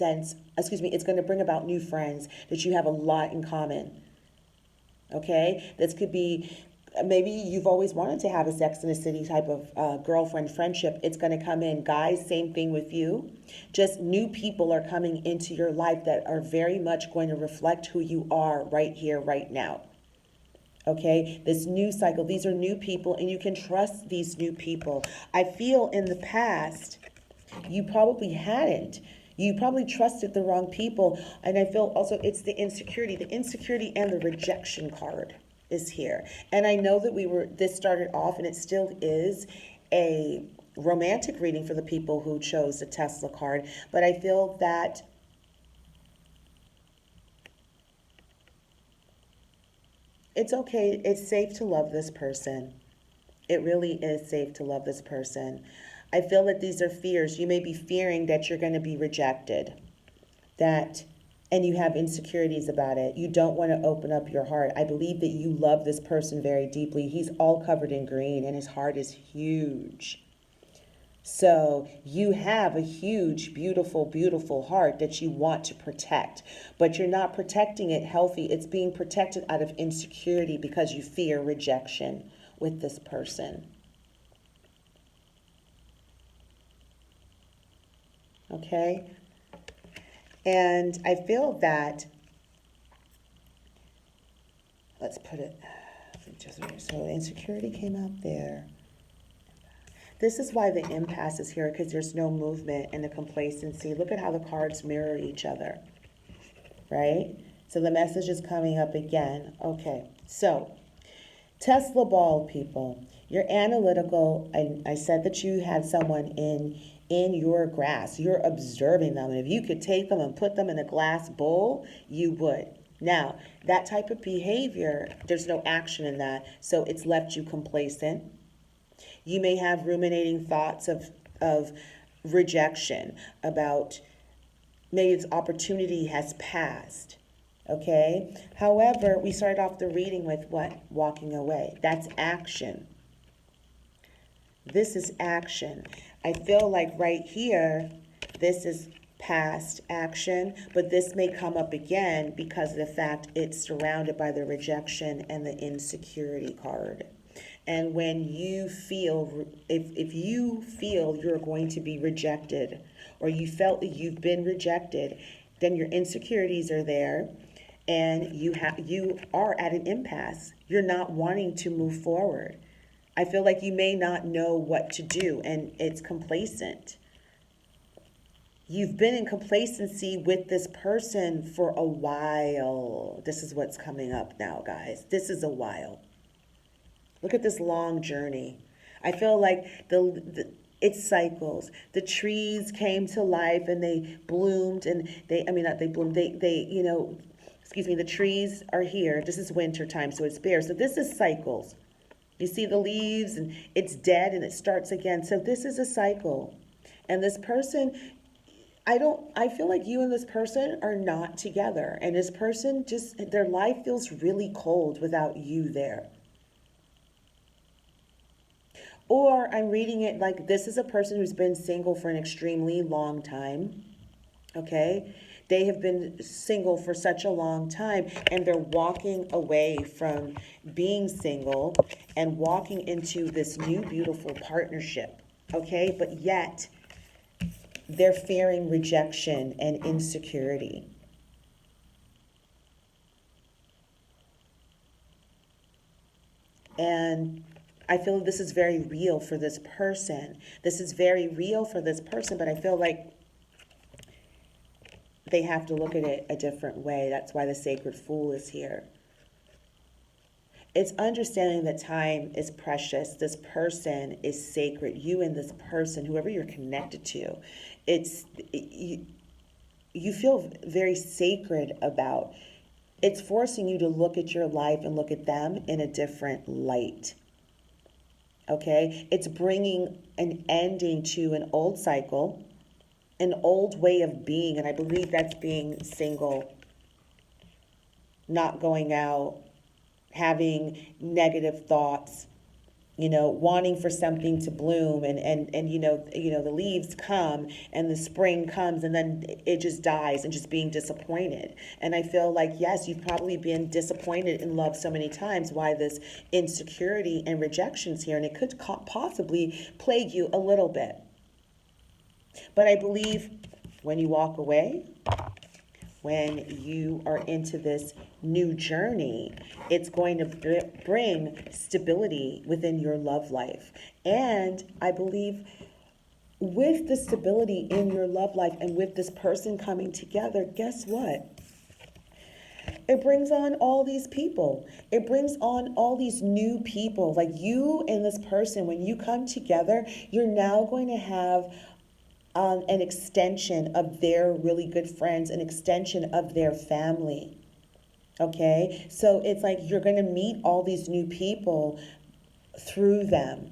S1: going to bring about new friends that you have a lot in common. Okay? This could be, maybe you've always wanted to have a Sex in the City type of girlfriend friendship. It's going to come in. Guys, same thing with you. Just new people are coming into your life that are very much going to reflect who you are right here, right now. Okay, this new cycle, these are new people, and you can trust these new people. I feel in the past, you probably hadn't. You probably trusted the wrong people. And I feel also it's the insecurity and the rejection card is here. And I know that this started off, and it still is, a romantic reading for the people who chose the Tesla card, but I feel that it's okay. It's safe to love this person. It really is safe to love this person. I feel that these are fears. You may be fearing that you're going to be rejected, and you have insecurities about it. You don't want to open up your heart. I believe that you love this person very deeply. He's all covered in green, and his heart is huge. So you have a huge, beautiful, beautiful heart that you want to protect, but you're not protecting it healthy. It's being protected out of insecurity because you fear rejection with this person. Okay? And I feel that, let's put it, so insecurity came out there. This is why the impasse is here, because there's no movement and the complacency. Look at how the cards mirror each other, right? So the message is coming up again. Okay, so Tesla ball, people. You're analytical. I said that you had someone in your grasp. You're observing them. And if you could take them and put them in a glass bowl, you would. Now, that type of behavior, there's no action in that, so it's left you complacent. You may have ruminating thoughts of rejection, about maybe its opportunity has passed, okay? However, we started off the reading with what? Walking away. That's action. This is action. I feel like right here, this is past action, but this may come up again because of the fact it's surrounded by the rejection and the insecurity card. And when you feel, if you feel you're going to be rejected, or you felt that you've been rejected, then your insecurities are there, and you are at an impasse. You're not wanting to move forward. I feel like you may not know what to do, and it's complacent. You've been in complacency with this person for a while. This is what's coming up now, guys. This is a while. Look at this long journey. I feel like it cycles. The trees came to life and they bloomed, and the trees are here. This is winter time, so it's bare. So this is cycles. You see the leaves, and it's dead and it starts again. So this is a cycle. And this person, I feel like you and this person are not together. And this person their life feels really cold without you there. Or I'm reading it like this is a person who's been single for an extremely long time, okay? They have been single for such a long time, and they're walking away from being single and walking into this new beautiful partnership, okay? But yet, they're fearing rejection and insecurity. And I feel this is very real for this person. This is very real for this person, but I feel like they have to look at it a different way. That's why the Sacred Fool is here. It's understanding that time is precious. This person is sacred. You and this person, whoever you're connected to, you feel very sacred about. It's forcing you to look at your life and look at them in a different light. Okay? It's bringing an ending to an old cycle, an old way of being, and I believe that's being single, not going out, having negative thoughts, wanting for something to bloom, and the leaves come and the spring comes and then it just dies, and just being disappointed. And I feel like, yes, you've probably been disappointed in love so many times, why this insecurity and rejection's here, and it could possibly plague you a little bit. But I believe when you walk away, when you are into this new journey, it's going to bring stability within your love life. And I believe with the stability in your love life and with this person coming together, guess what? It brings on all these people. It brings on all these new people. Like you and this person, when you come together, you're now going to have an extension of their really good friends, an extension of their family. Okay? So it's like you're going to meet all these new people through them,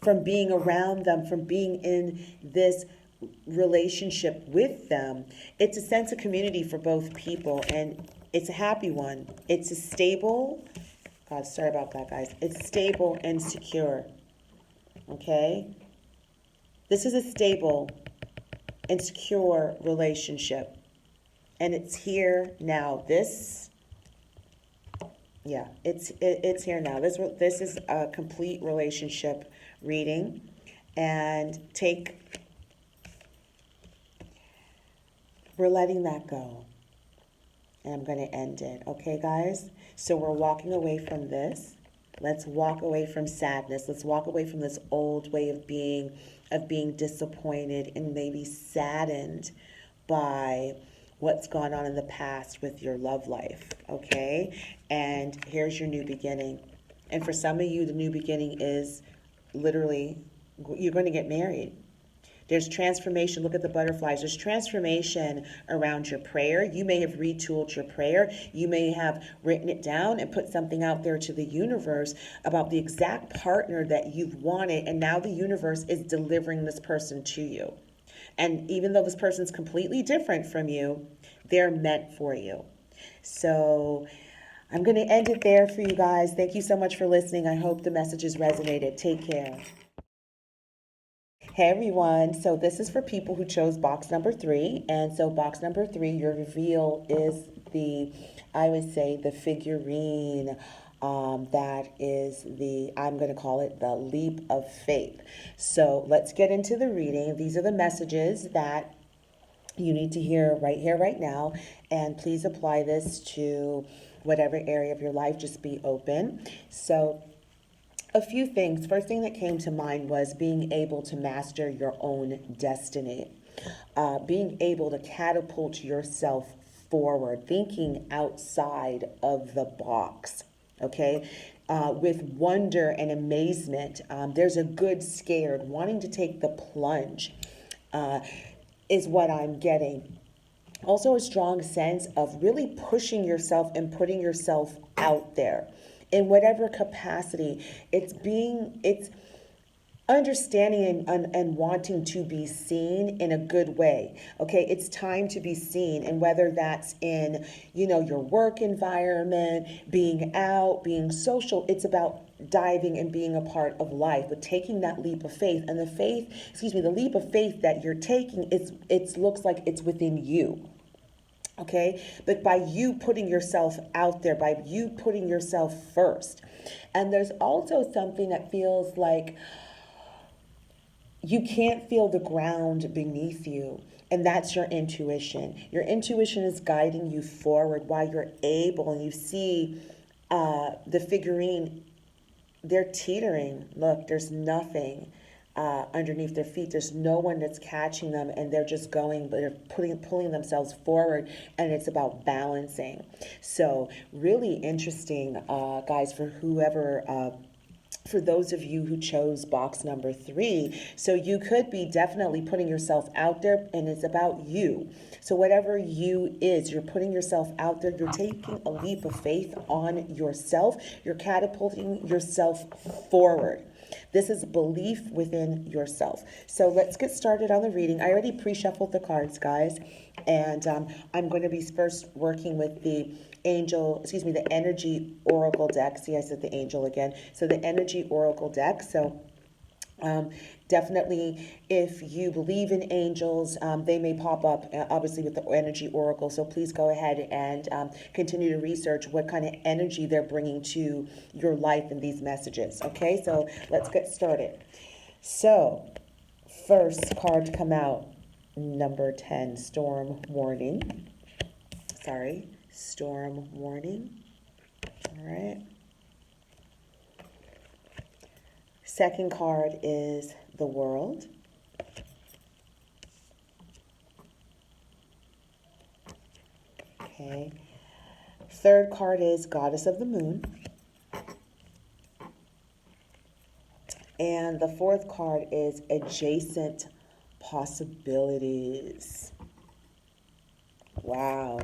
S1: from being around them, from being in this relationship with them. It's a sense of community for both people, and it's a happy one. It's a stable, God, sorry about that, guys. It's stable and secure. Okay? This is a stable and secure relationship. And it's here now. It's here now. This is a complete relationship reading. And we're letting that go. And I'm going to end it. Okay, guys? So we're walking away from this. Let's walk away from sadness. Let's walk away from this old way of being disappointed and maybe saddened by what's gone on in the past with your love life, okay? And here's your new beginning. And for some of you, the new beginning is literally, you're going to get married. There's transformation. Look at the butterflies. There's transformation around your prayer. You may have retooled your prayer. You may have written it down and put something out there to the universe about the exact partner that you've wanted. And now the universe is delivering this person to you. And even though this person's completely different from you, they're meant for you. So I'm going to end it there for you guys. Thank you so much for listening. I hope the messages resonated. Take care. Hey everyone, so this is for people who chose box number 3, and so box number 3, your reveal is I would say the figurine that is I'm going to call it the leap of faith. So let's get into the reading. These are the messages that you need to hear, right now, and please apply this to whatever area of your life. Just be open. So a few things. First thing that came to mind was being able to master your own destiny, being able to catapult yourself forward, thinking outside of the box, okay? With wonder and amazement. There's a good scared, wanting to take the plunge is what I'm getting. Also a strong sense of really pushing yourself and putting yourself out there. In whatever capacity, it's understanding and wanting to be seen in a good way. Okay, it's time to be seen, and whether that's in, your work environment, being out, being social, it's about diving and being a part of life, but taking that leap of faith. And the leap of faith that you're taking, it looks like it's within you. Okay, but by you putting yourself out there, by you putting yourself first. And there's also something that feels like you can't feel the ground beneath you. And that's your intuition. Your intuition is guiding you forward while you're able, and you see the figurine, they're teetering. Look, there's nothing underneath their feet. There's no one that's catching them, and they're just going, but they're pulling themselves forward, and it's about balancing. So really interesting, guys, for those of you who chose box number 3. So you could be definitely putting yourself out there, and it's about you. So whatever you is, you're putting yourself out there. You're taking a leap of faith on yourself. You're catapulting yourself forward. This is belief within yourself. So let's get started on the reading. I already pre-shuffled the cards, guys. And I'm going to be first working with the energy oracle deck. See, I said the angel again. So the energy oracle deck. So definitely, if you believe in angels, they may pop up, obviously, with the energy oracle. So please go ahead and continue to research what kind of energy they're bringing to your life in these messages. Okay, so let's get started. So first card to come out, number 10, storm warning. Storm warning. All right. Second card is the world. Okay. Third card is Goddess of the Moon. And the fourth card is Adjacent Possibilities. Wow.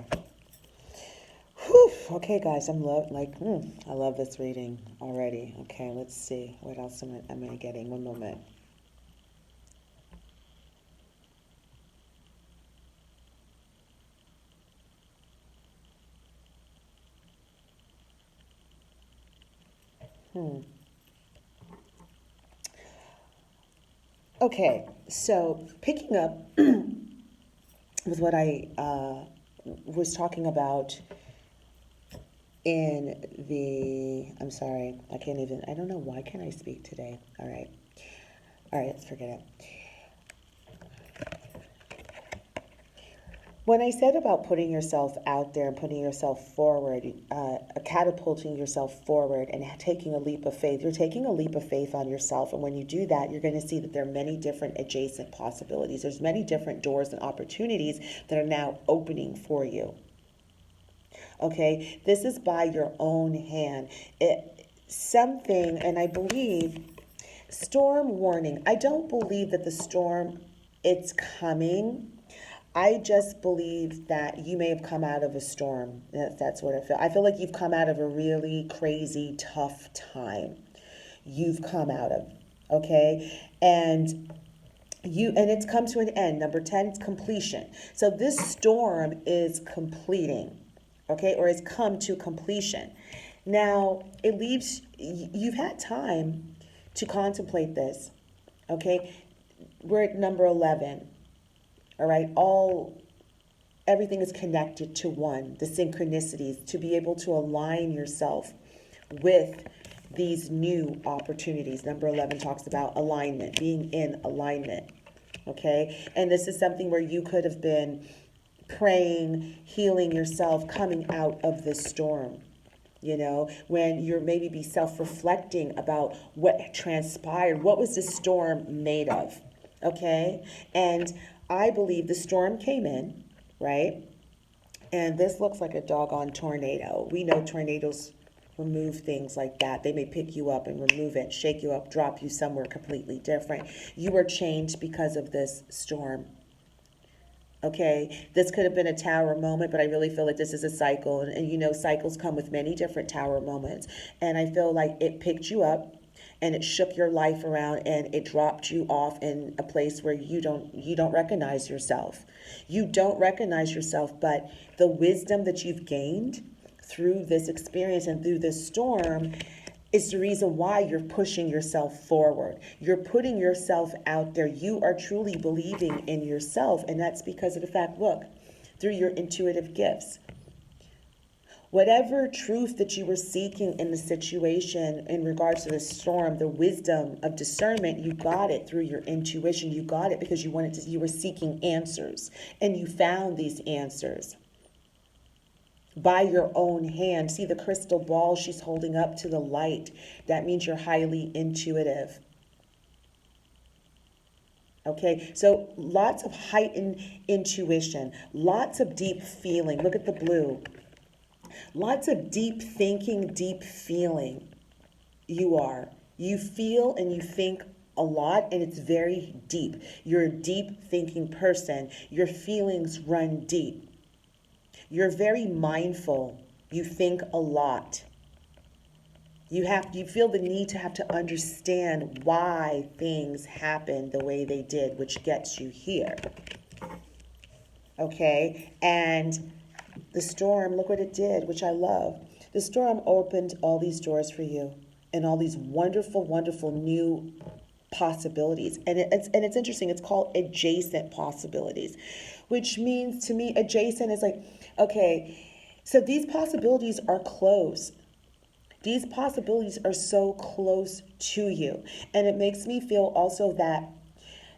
S1: Whew. Okay, guys, I love this reading already. Okay, let's see. What else am I getting? One moment. Okay, so picking up with what I was talking about I'm sorry, I don't know, why can't I speak today? All right, let's forget it. When I said about putting yourself out there and putting yourself forward, catapulting yourself forward and taking a leap of faith, you're taking a leap of faith on yourself. And when you do that, you're going to see that there are many different adjacent possibilities. There's many different doors and opportunities that are now opening for you. Okay, this is by your own hand. And I believe, storm warning. I don't believe that the storm, it's coming. I just believe that you may have come out of a storm. That's what I feel. I feel like you've come out of a really crazy, tough time. You've come out of, okay? And it's come to an end. Number 10 is completion. So this storm is completing, okay? Or has come to completion. Now, you've had time to contemplate this, okay? We're at number 11. All right, everything is connected to one, the synchronicities, to be able to align yourself with these new opportunities. Number 11 talks about alignment, being in alignment, okay? And this is something where you could have been praying, healing yourself, coming out of this storm. When you're maybe be self-reflecting about what transpired, what was this storm made of, okay? And I believe the storm came in, right? And this looks like a doggone tornado. We know tornadoes remove things like that. They may pick you up and remove it, shake you up, drop you somewhere completely different. You were changed because of this storm. Okay, this could have been a tower moment, but I really feel like this is a cycle. And cycles come with many different tower moments. And I feel like it picked you up and it shook your life around and it dropped you off in a place where you don't recognize yourself. You don't recognize yourself, but the wisdom that you've gained through this experience and through this storm is the reason why you're pushing yourself forward. You're putting yourself out there. You are truly believing in yourself, and that's because of the fact, look, through your intuitive gifts. Whatever truth that you were seeking in the situation in regards to the storm, the wisdom of discernment, you got it through your intuition. You got it because you were seeking answers, and you found these answers by your own hand. See the crystal ball she's holding up to the light. That means you're highly intuitive. Okay, so lots of heightened intuition, lots of deep feeling. Look at the blue. Lots of deep thinking, deep feeling. You feel and you think a lot, and it's very deep. You're a deep thinking person. Your feelings run deep. You're very mindful. You think a lot. You feel the need to have to understand why things happen the way they did, which gets you here. Okay, and the storm, look what it did, which I love. The storm opened all these doors for you and all these wonderful, wonderful new possibilities. And it's interesting. It's called adjacent possibilities, which means to me, adjacent is like, okay, so these possibilities are close. These possibilities are so close to you. And it makes me feel also that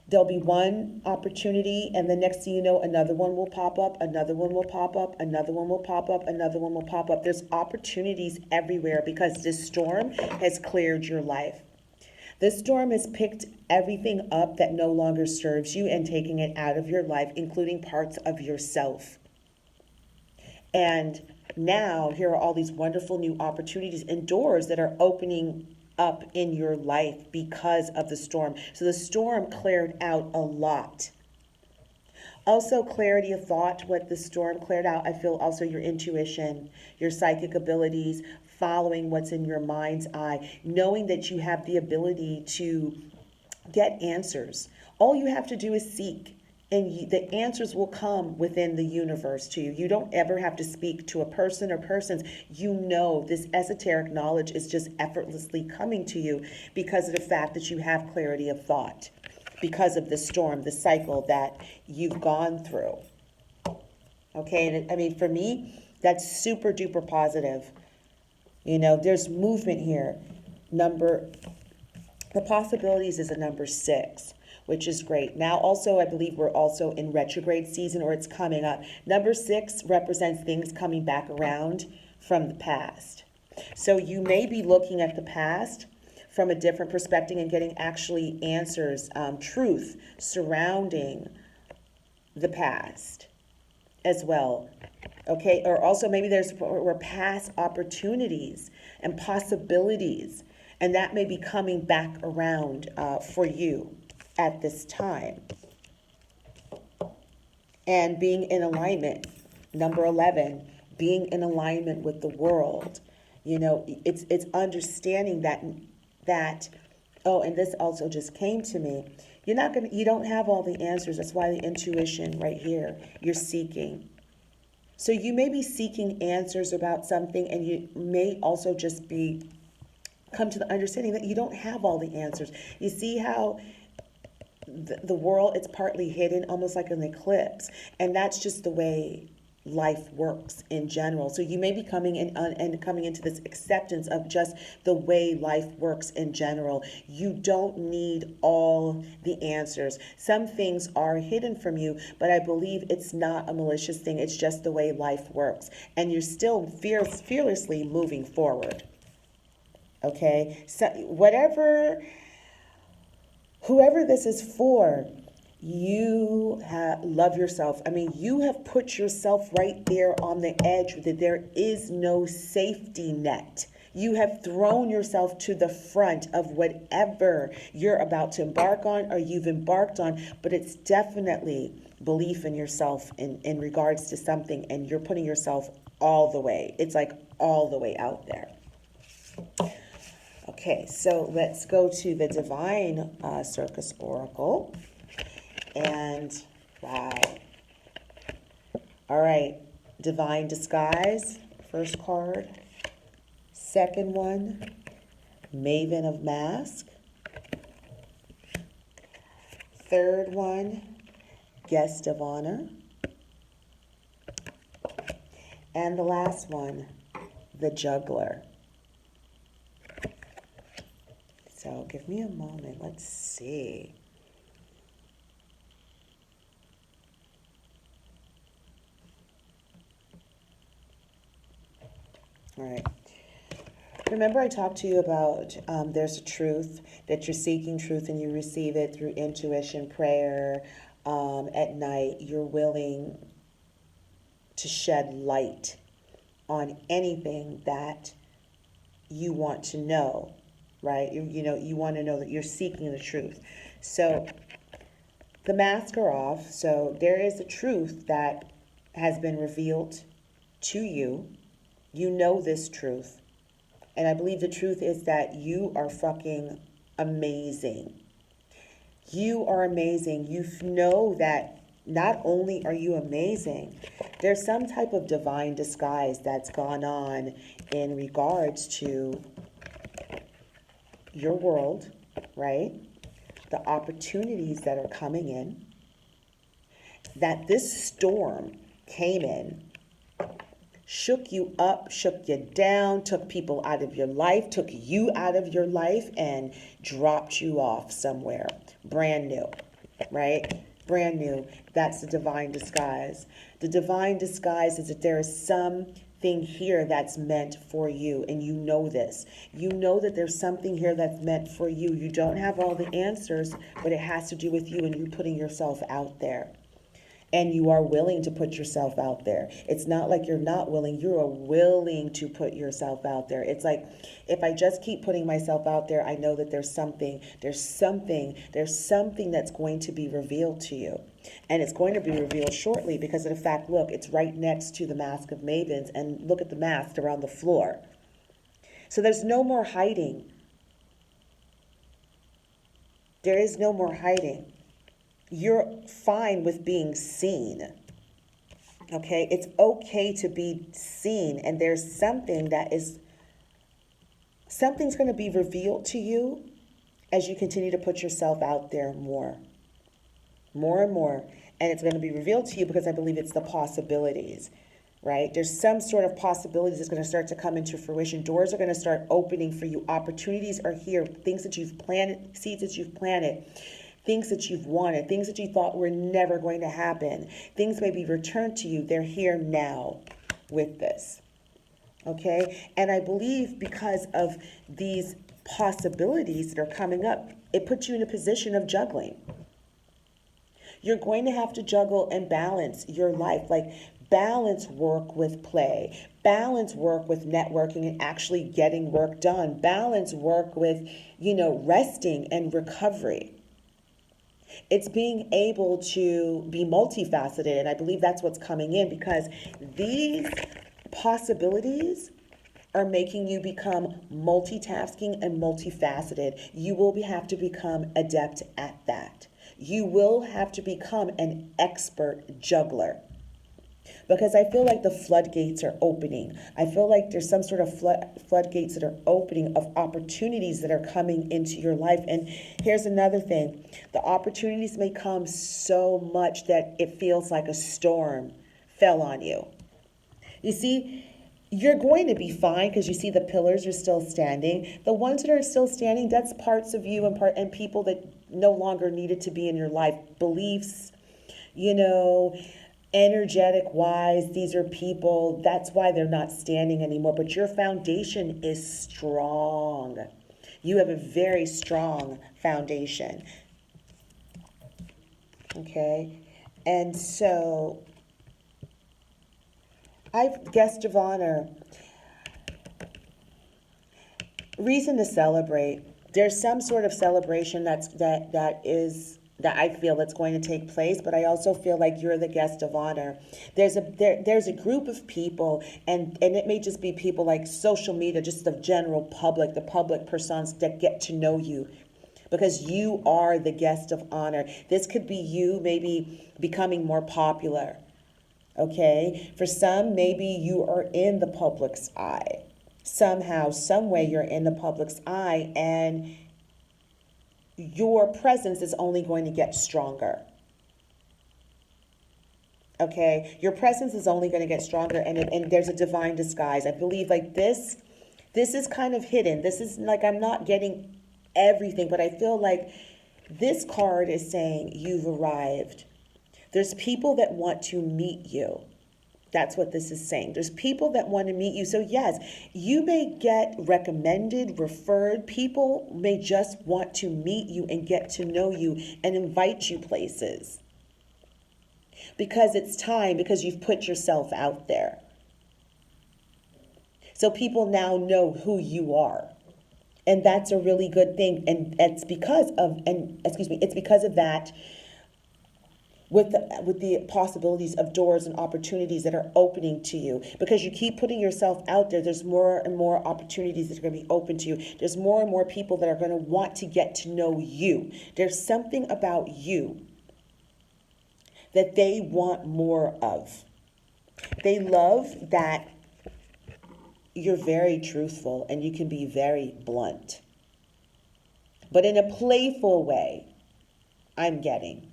S1: there'll be one opportunity, and the next thing you know, another one will pop up, another one will pop up, another one will pop up, another one will pop up. There's opportunities everywhere because this storm has cleared your life. This storm has picked everything up that no longer serves you and taking it out of your life, including parts of yourself. And Now, here are all these wonderful new opportunities and doors that are opening up in your life because of the storm. So the storm cleared out a lot. Also, clarity of thought, what the storm cleared out, I feel also your intuition, your psychic abilities, following what's in your mind's eye, knowing that you have the ability to get answers. All you have to do is seek, and the answers will come within the universe to you. You don't ever have to speak to a person or persons. You know this esoteric knowledge is just effortlessly coming to you because of the fact that you have clarity of thought, because of the storm, the cycle that you've gone through. Okay, and I mean, for me, that's super duper positive. You know, there's movement here. The possibilities is a number 6, which is great. Now, also, I believe we're also in retrograde season, or it's coming up. Number 6 represents things coming back around from the past. So you may be looking at the past from a different perspective and getting actually answers, truth surrounding the past as well. Okay, or also maybe were past opportunities and possibilities, and that may be coming back around for you at this time. And being in alignment, number 11, being in alignment with the world. You know, it's understanding that oh, and this also just came to me. You don't have all the answers. That's why the intuition right here, you're seeking. So you may be seeking answers about something, and you may also just come to the understanding that you don't have all the answers. You see how the world, it's partly hidden, almost like an eclipse, and that's just the way life works in general. So you may be coming into this acceptance of just the way life works in general. You don't need all the answers. Some things are hidden from you, but I believe it's not a malicious thing. It's just the way life works, and you're still fearlessly moving forward. Okay, so whoever this is for, you love yourself. I mean, you have put yourself right there on the edge that there is no safety net. You have thrown yourself to the front of whatever you're about to embark on or you've embarked on, but it's definitely belief in yourself in regards to something, and you're putting yourself all the way. It's like all the way out there. Okay, so let's go to the Divine Circus Oracle. And wow. All right, Divine Disguise, first card. Second one, Maven of Mask. Third one, Guest of Honor. And the last one, the Juggler. So give me a moment. Let's see. All right. Remember I talked to you about there's a truth, that you're seeking truth and you receive it through intuition, prayer. At night, you're willing to shed light on anything that you want to know, right? You want to know that you're seeking the truth. So the masks are off. So there is a truth that has been revealed to you. You know this truth. And I believe the truth is that you are fucking amazing. You are amazing. You know that not only are you amazing, there's some type of divine disguise that's gone on in regards to your world, right? The opportunities that are coming in, that this storm came in, shook you up, shook you down, took people out of your life, took you out of your life, and dropped you off somewhere. Brand new, right? Brand new. That's the divine disguise. The divine disguise is that there is something here that's meant for you, and you know this. You know that there's something here that's meant for you. You don't have all the answers, but it has to do with you and you putting yourself out there. And you are willing to put yourself out there. It's not like you're not willing. You are willing to put yourself out there. It's like, if I just keep putting myself out there, I know that there's something that's going to be revealed to you. And it's going to be revealed shortly because of the fact, look, it's right next to the Mask of Mavens, and look at the mask around the floor. So there's no more hiding. There is no more hiding. You're fine with being seen. Okay? It's okay to be seen. And there's something's going to be revealed to you as you continue to put yourself out there more and more. And it's going to be revealed to you because I believe it's the possibilities, right? There's some sort of possibilities that's going to start to come into fruition. Doors are going to start opening for you. Opportunities are here. Things that you've planted, seeds that you've planted, things that you've wanted, things that you thought were never going to happen. Things may be returned to you. They're here now with this. Okay? And I believe because of these possibilities that are coming up, it puts you in a position of juggling. You're going to have to juggle and balance your life. Like, balance work with play. Balance work with networking and actually getting work done. Balance work with, resting and recovery. It's being able to be multifaceted, and I believe that's what's coming in because these possibilities are making you become multitasking and multifaceted. You will have to become adept at that. You will have to become an expert juggler. Because I feel like the floodgates are opening. I feel like there's some sort of floodgates that are opening of opportunities that are coming into your life. And here's another thing. The opportunities may come so much that it feels like a storm fell on you. You see, you're going to be fine because you see the pillars are still standing. The ones that are still standing, that's parts of you and people that no longer needed to be in your life. Beliefs, energetic wise, these are people, that's why they're not standing anymore. But your foundation is strong. You have a very strong foundation. Okay? And so, guest of honor, reason to celebrate. There's some sort of celebration that I feel that's going to take place, but I also feel like you're the guest of honor. There's a group of people, and it may just be people like social media, just the general public, the public persons that get to know you, because you are the guest of honor. This could be you maybe becoming more popular, okay? For some, maybe you are in the public's eye. Somehow, some way you're in the public's eye, and your presence is only going to get stronger. Okay? Your presence is only going to get stronger, and there's a divine disguise. I believe like this is kind of hidden. This is like, I'm not getting everything, but I feel like this card is saying you've arrived. There's people that want to meet you. That's what this is saying. There's people that want to meet you. So yes, you may get recommended, referred. People may just want to meet you and get to know you and invite you places. Because it's time, because you've put yourself out there. So people now know who you are. And that's a really good thing. And it's because of that, with the possibilities of doors and opportunities that are opening to you. Because you keep putting yourself out there, there's more and more opportunities that are going to be open to you. There's more and more people that are going to want to get to know you. There's something about you that they want more of. They love that you're very truthful and you can be very blunt. But in a playful way, I'm getting.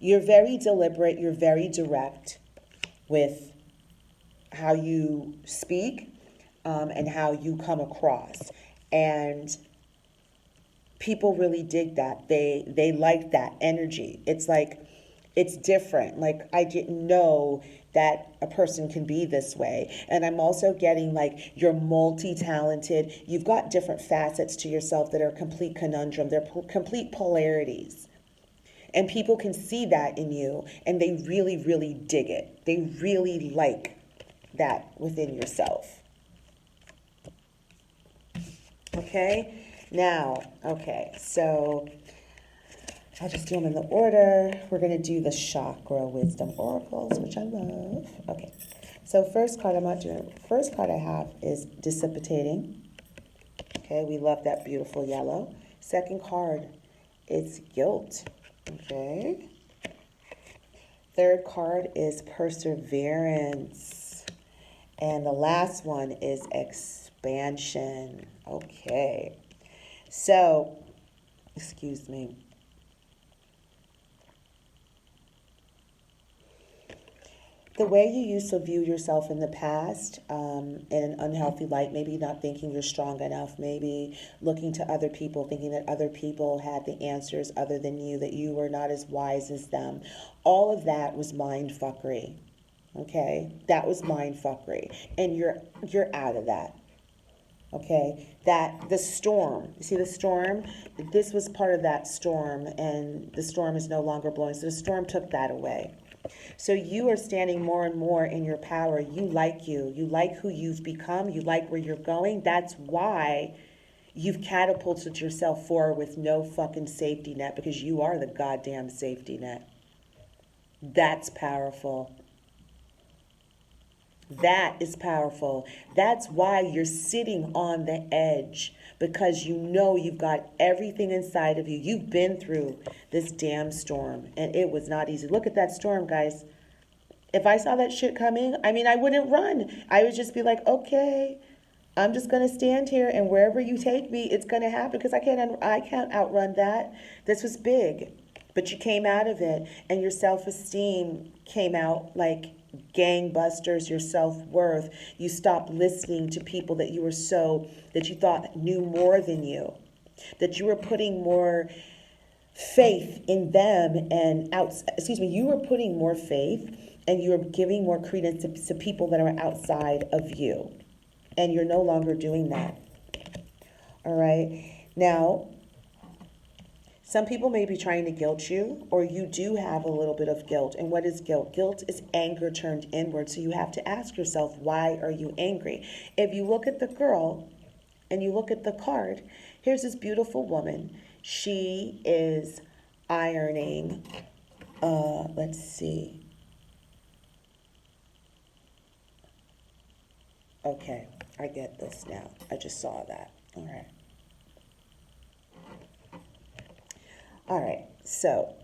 S1: You're very deliberate, you're very direct with how you speak and how you come across. And people really dig that. They like that energy. It's like, it's different. Like, I didn't know that a person can be this way. And I'm also getting like, you're multi-talented. You've got different facets to yourself that are complete conundrum. They're complete polarities. And people can see that in you, and they really, really dig it. They really like that within yourself. Okay? Now, okay, so I'll just do them in the order. We're going to do the chakra wisdom oracles, which I love. Okay, so first card first card I have is dissipating. Okay, we love that beautiful yellow. Second card is guilt. Okay. Third card is perseverance. And the last one is expansion. Okay. So, excuse me. The way you used to view yourself in the past, in an unhealthy light, maybe not thinking you're strong enough, maybe looking to other people, thinking that other people had the answers other than you, that you were not as wise as them. All of that was mind fuckery. Okay? That was mind fuckery. And you're out of that. Okay? That the storm, you see the storm? This was part of that storm, and the storm is no longer blowing. So the storm took that away. So you are standing more and more in your power. You like you. You like who you've become. You like where you're going. That's why you've catapulted yourself forward with no fucking safety net, because you are the goddamn safety net. That's powerful. That is powerful. That's why you're sitting on the edge, because you know you've got everything inside of you. You've been through this damn storm, and it was not easy. Look at that storm, guys. If I saw that shit coming, I mean, I wouldn't run. I would just be like, okay, I'm just going to stand here, and wherever you take me, it's going to happen, because I can't outrun that. This was big, but you came out of it, and your self-esteem came out like gangbusters. Your self-worth, you stopped listening to people that you thought knew more than you, that you were putting more faith in them, and you were putting more faith, and you were giving more credence to people that are outside of you, and you're no longer doing that. All right, now some people may be trying to guilt you, or you do have a little bit of guilt. And what is guilt? Guilt is anger turned inward. So you have to ask yourself, why are you angry? If you look at the girl and you look at the card, here's this beautiful woman. She is ironing. Let's see. Okay, I get this now. I just saw that. All right. All right, so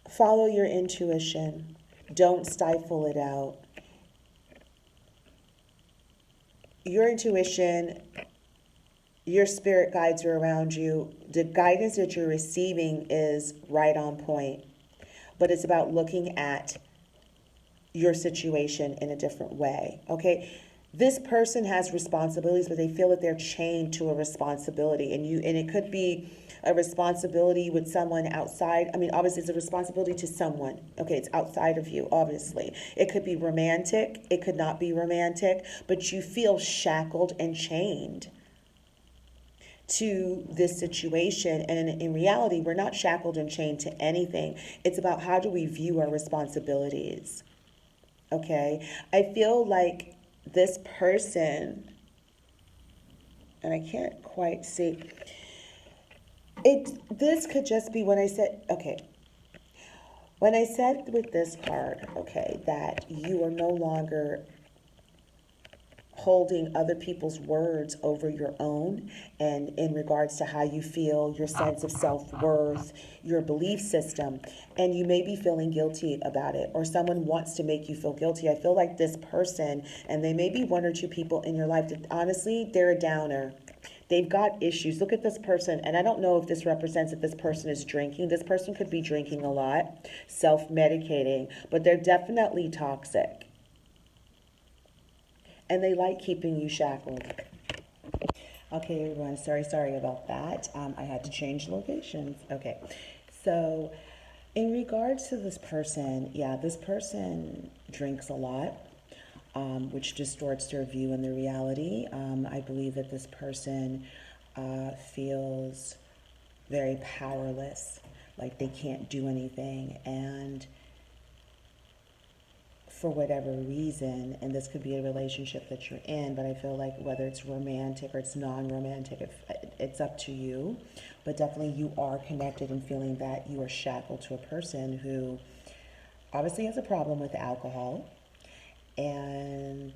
S1: follow your intuition. Don't stifle it out. Your intuition, your spirit guides are around you. The guidance that you're receiving is right on point, but it's about looking at your situation in a different way, okay? This person has responsibilities, but they feel that they're chained to a responsibility, and it could be a responsibility with someone outside. I mean, obviously it's a responsibility to someone. Okay, it's outside of you, obviously. It could be romantic, it could not be romantic, but you feel shackled and chained to this situation. And in reality, we're not shackled and chained to anything. It's about how do we view our responsibilities. Okay, I feel like this person, and I can't quite see it, this could just be when I said with this card, okay, that you are no longer holding other people's words over your own, and in regards to how you feel, your sense of self-worth, your belief system, and you may be feeling guilty about it, or someone wants to make you feel guilty. I feel like this person, and they may be one or two people in your life that honestly, they're a downer. They've got issues. Look at this person, and I don't know if this represents that this person is drinking. This person could be drinking a lot, self-medicating, but they're definitely toxic. And they like keeping you shackled. Okay, everyone, sorry about that. I had to change locations. Okay, so in regards to this person, this person drinks a lot, which distorts their view and their reality. I believe that this person feels very powerless. like they can't do anything. And for whatever reason, and this could be a relationship that you're in, but I feel like whether it's romantic or it's non-romantic, it's up to you. But definitely you are connected and feeling that you are shackled to a person who obviously has a problem with alcohol, and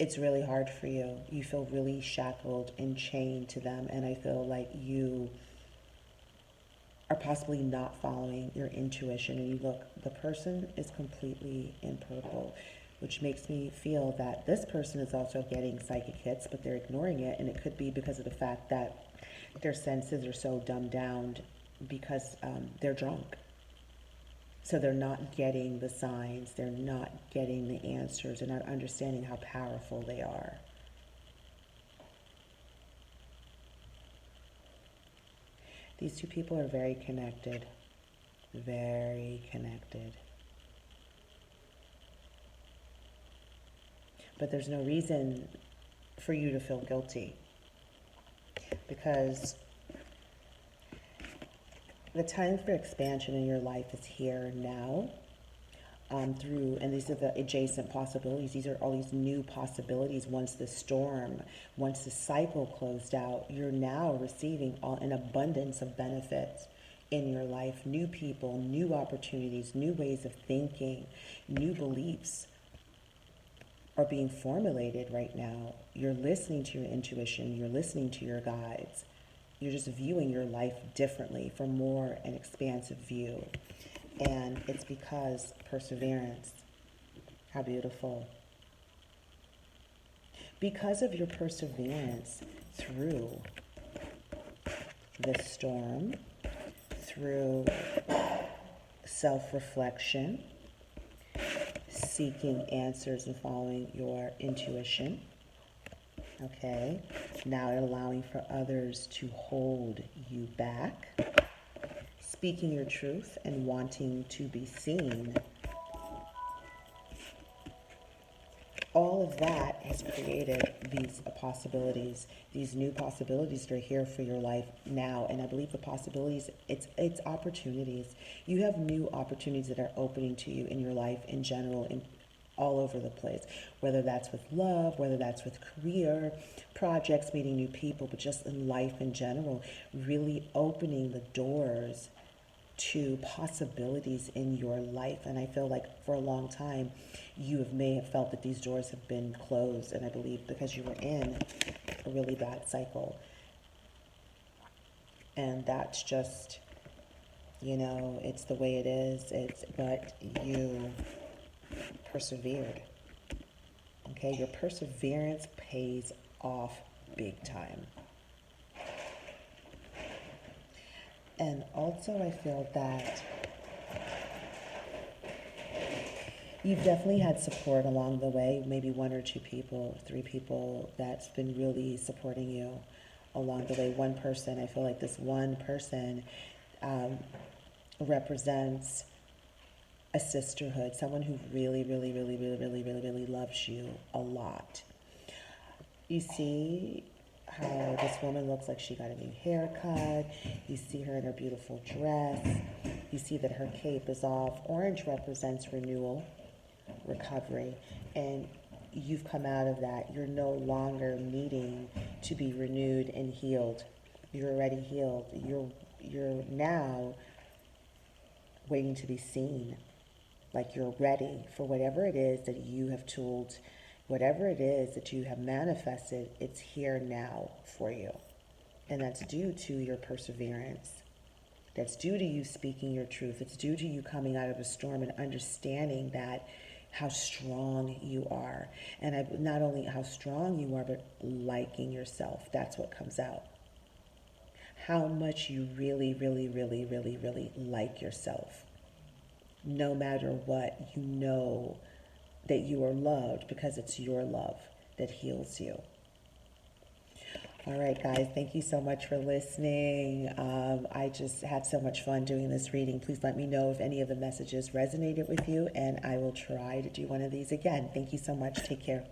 S1: it's really hard for you. You feel really shackled and chained to them, and I feel like you are possibly not following your intuition. And you look, the person is completely in purple, which makes me feel that this person is also getting psychic hits, but they're ignoring it. And it could be because of the fact that their senses are so dumbed down because they're drunk. So they're not getting the signs, they're not getting the answers, they're not understanding how powerful they are. These two people are very connected, very connected. But there's no reason for you to feel guilty, because the time for expansion in your life is here now. And these are the adjacent possibilities. These are all these new possibilities. Once the cycle closed out, you're now receiving an abundance of benefits in your life. New people, new opportunities, new ways of thinking, new beliefs are being formulated right now. You're listening to your intuition. You're listening to your guides. You're just viewing your life differently from more an expansive view. And it's because perseverance. How beautiful. Because of your perseverance through the storm, through self-reflection, seeking answers and following your intuition, okay, now allowing for others to hold you back, speaking your truth and wanting to be seen. All of that has created these possibilities, these new possibilities that are here for your life now. And I believe the possibilities, it's opportunities. You have new opportunities that are opening to you in your life in general, in all over the place, whether that's with love, whether that's with career, projects, meeting new people, but just in life in general, really opening the doors to possibilities in your life. And I feel like for a long time you may have felt that these doors have been closed, and I believe because you were in a really bad cycle. And that's just, it's the way it is. But you persevered. Okay, your perseverance pays off big time. And also I feel that you've definitely had support along the way, maybe one or two people, three people that's been really supporting you along the way. One person, I feel like this one person represents a sisterhood, someone who really, really, really, really, really, really, really loves you a lot. You see how this woman looks like she got a new haircut. You see her in her beautiful dress. You see that her cape is off. Orange represents renewal, recovery, and you've come out of that. You're no longer needing to be renewed and healed. You're already healed. You're now waiting to be seen. Like you're ready for whatever it is that you have tooled, whatever it is that you have manifested, it's here now for you. And that's due to your perseverance. That's due to you speaking your truth. It's due to you coming out of a storm and understanding that how strong you are. And not only how strong you are, but liking yourself. That's what comes out. How much you really, really, really, really, really like yourself. No matter what, you know that you are loved because it's your love that heals you. All right, guys, thank you so much for listening. I just had so much fun doing this reading. Please let me know if any of the messages resonated with you, and I will try to do one of these again. Thank you so much. Take care.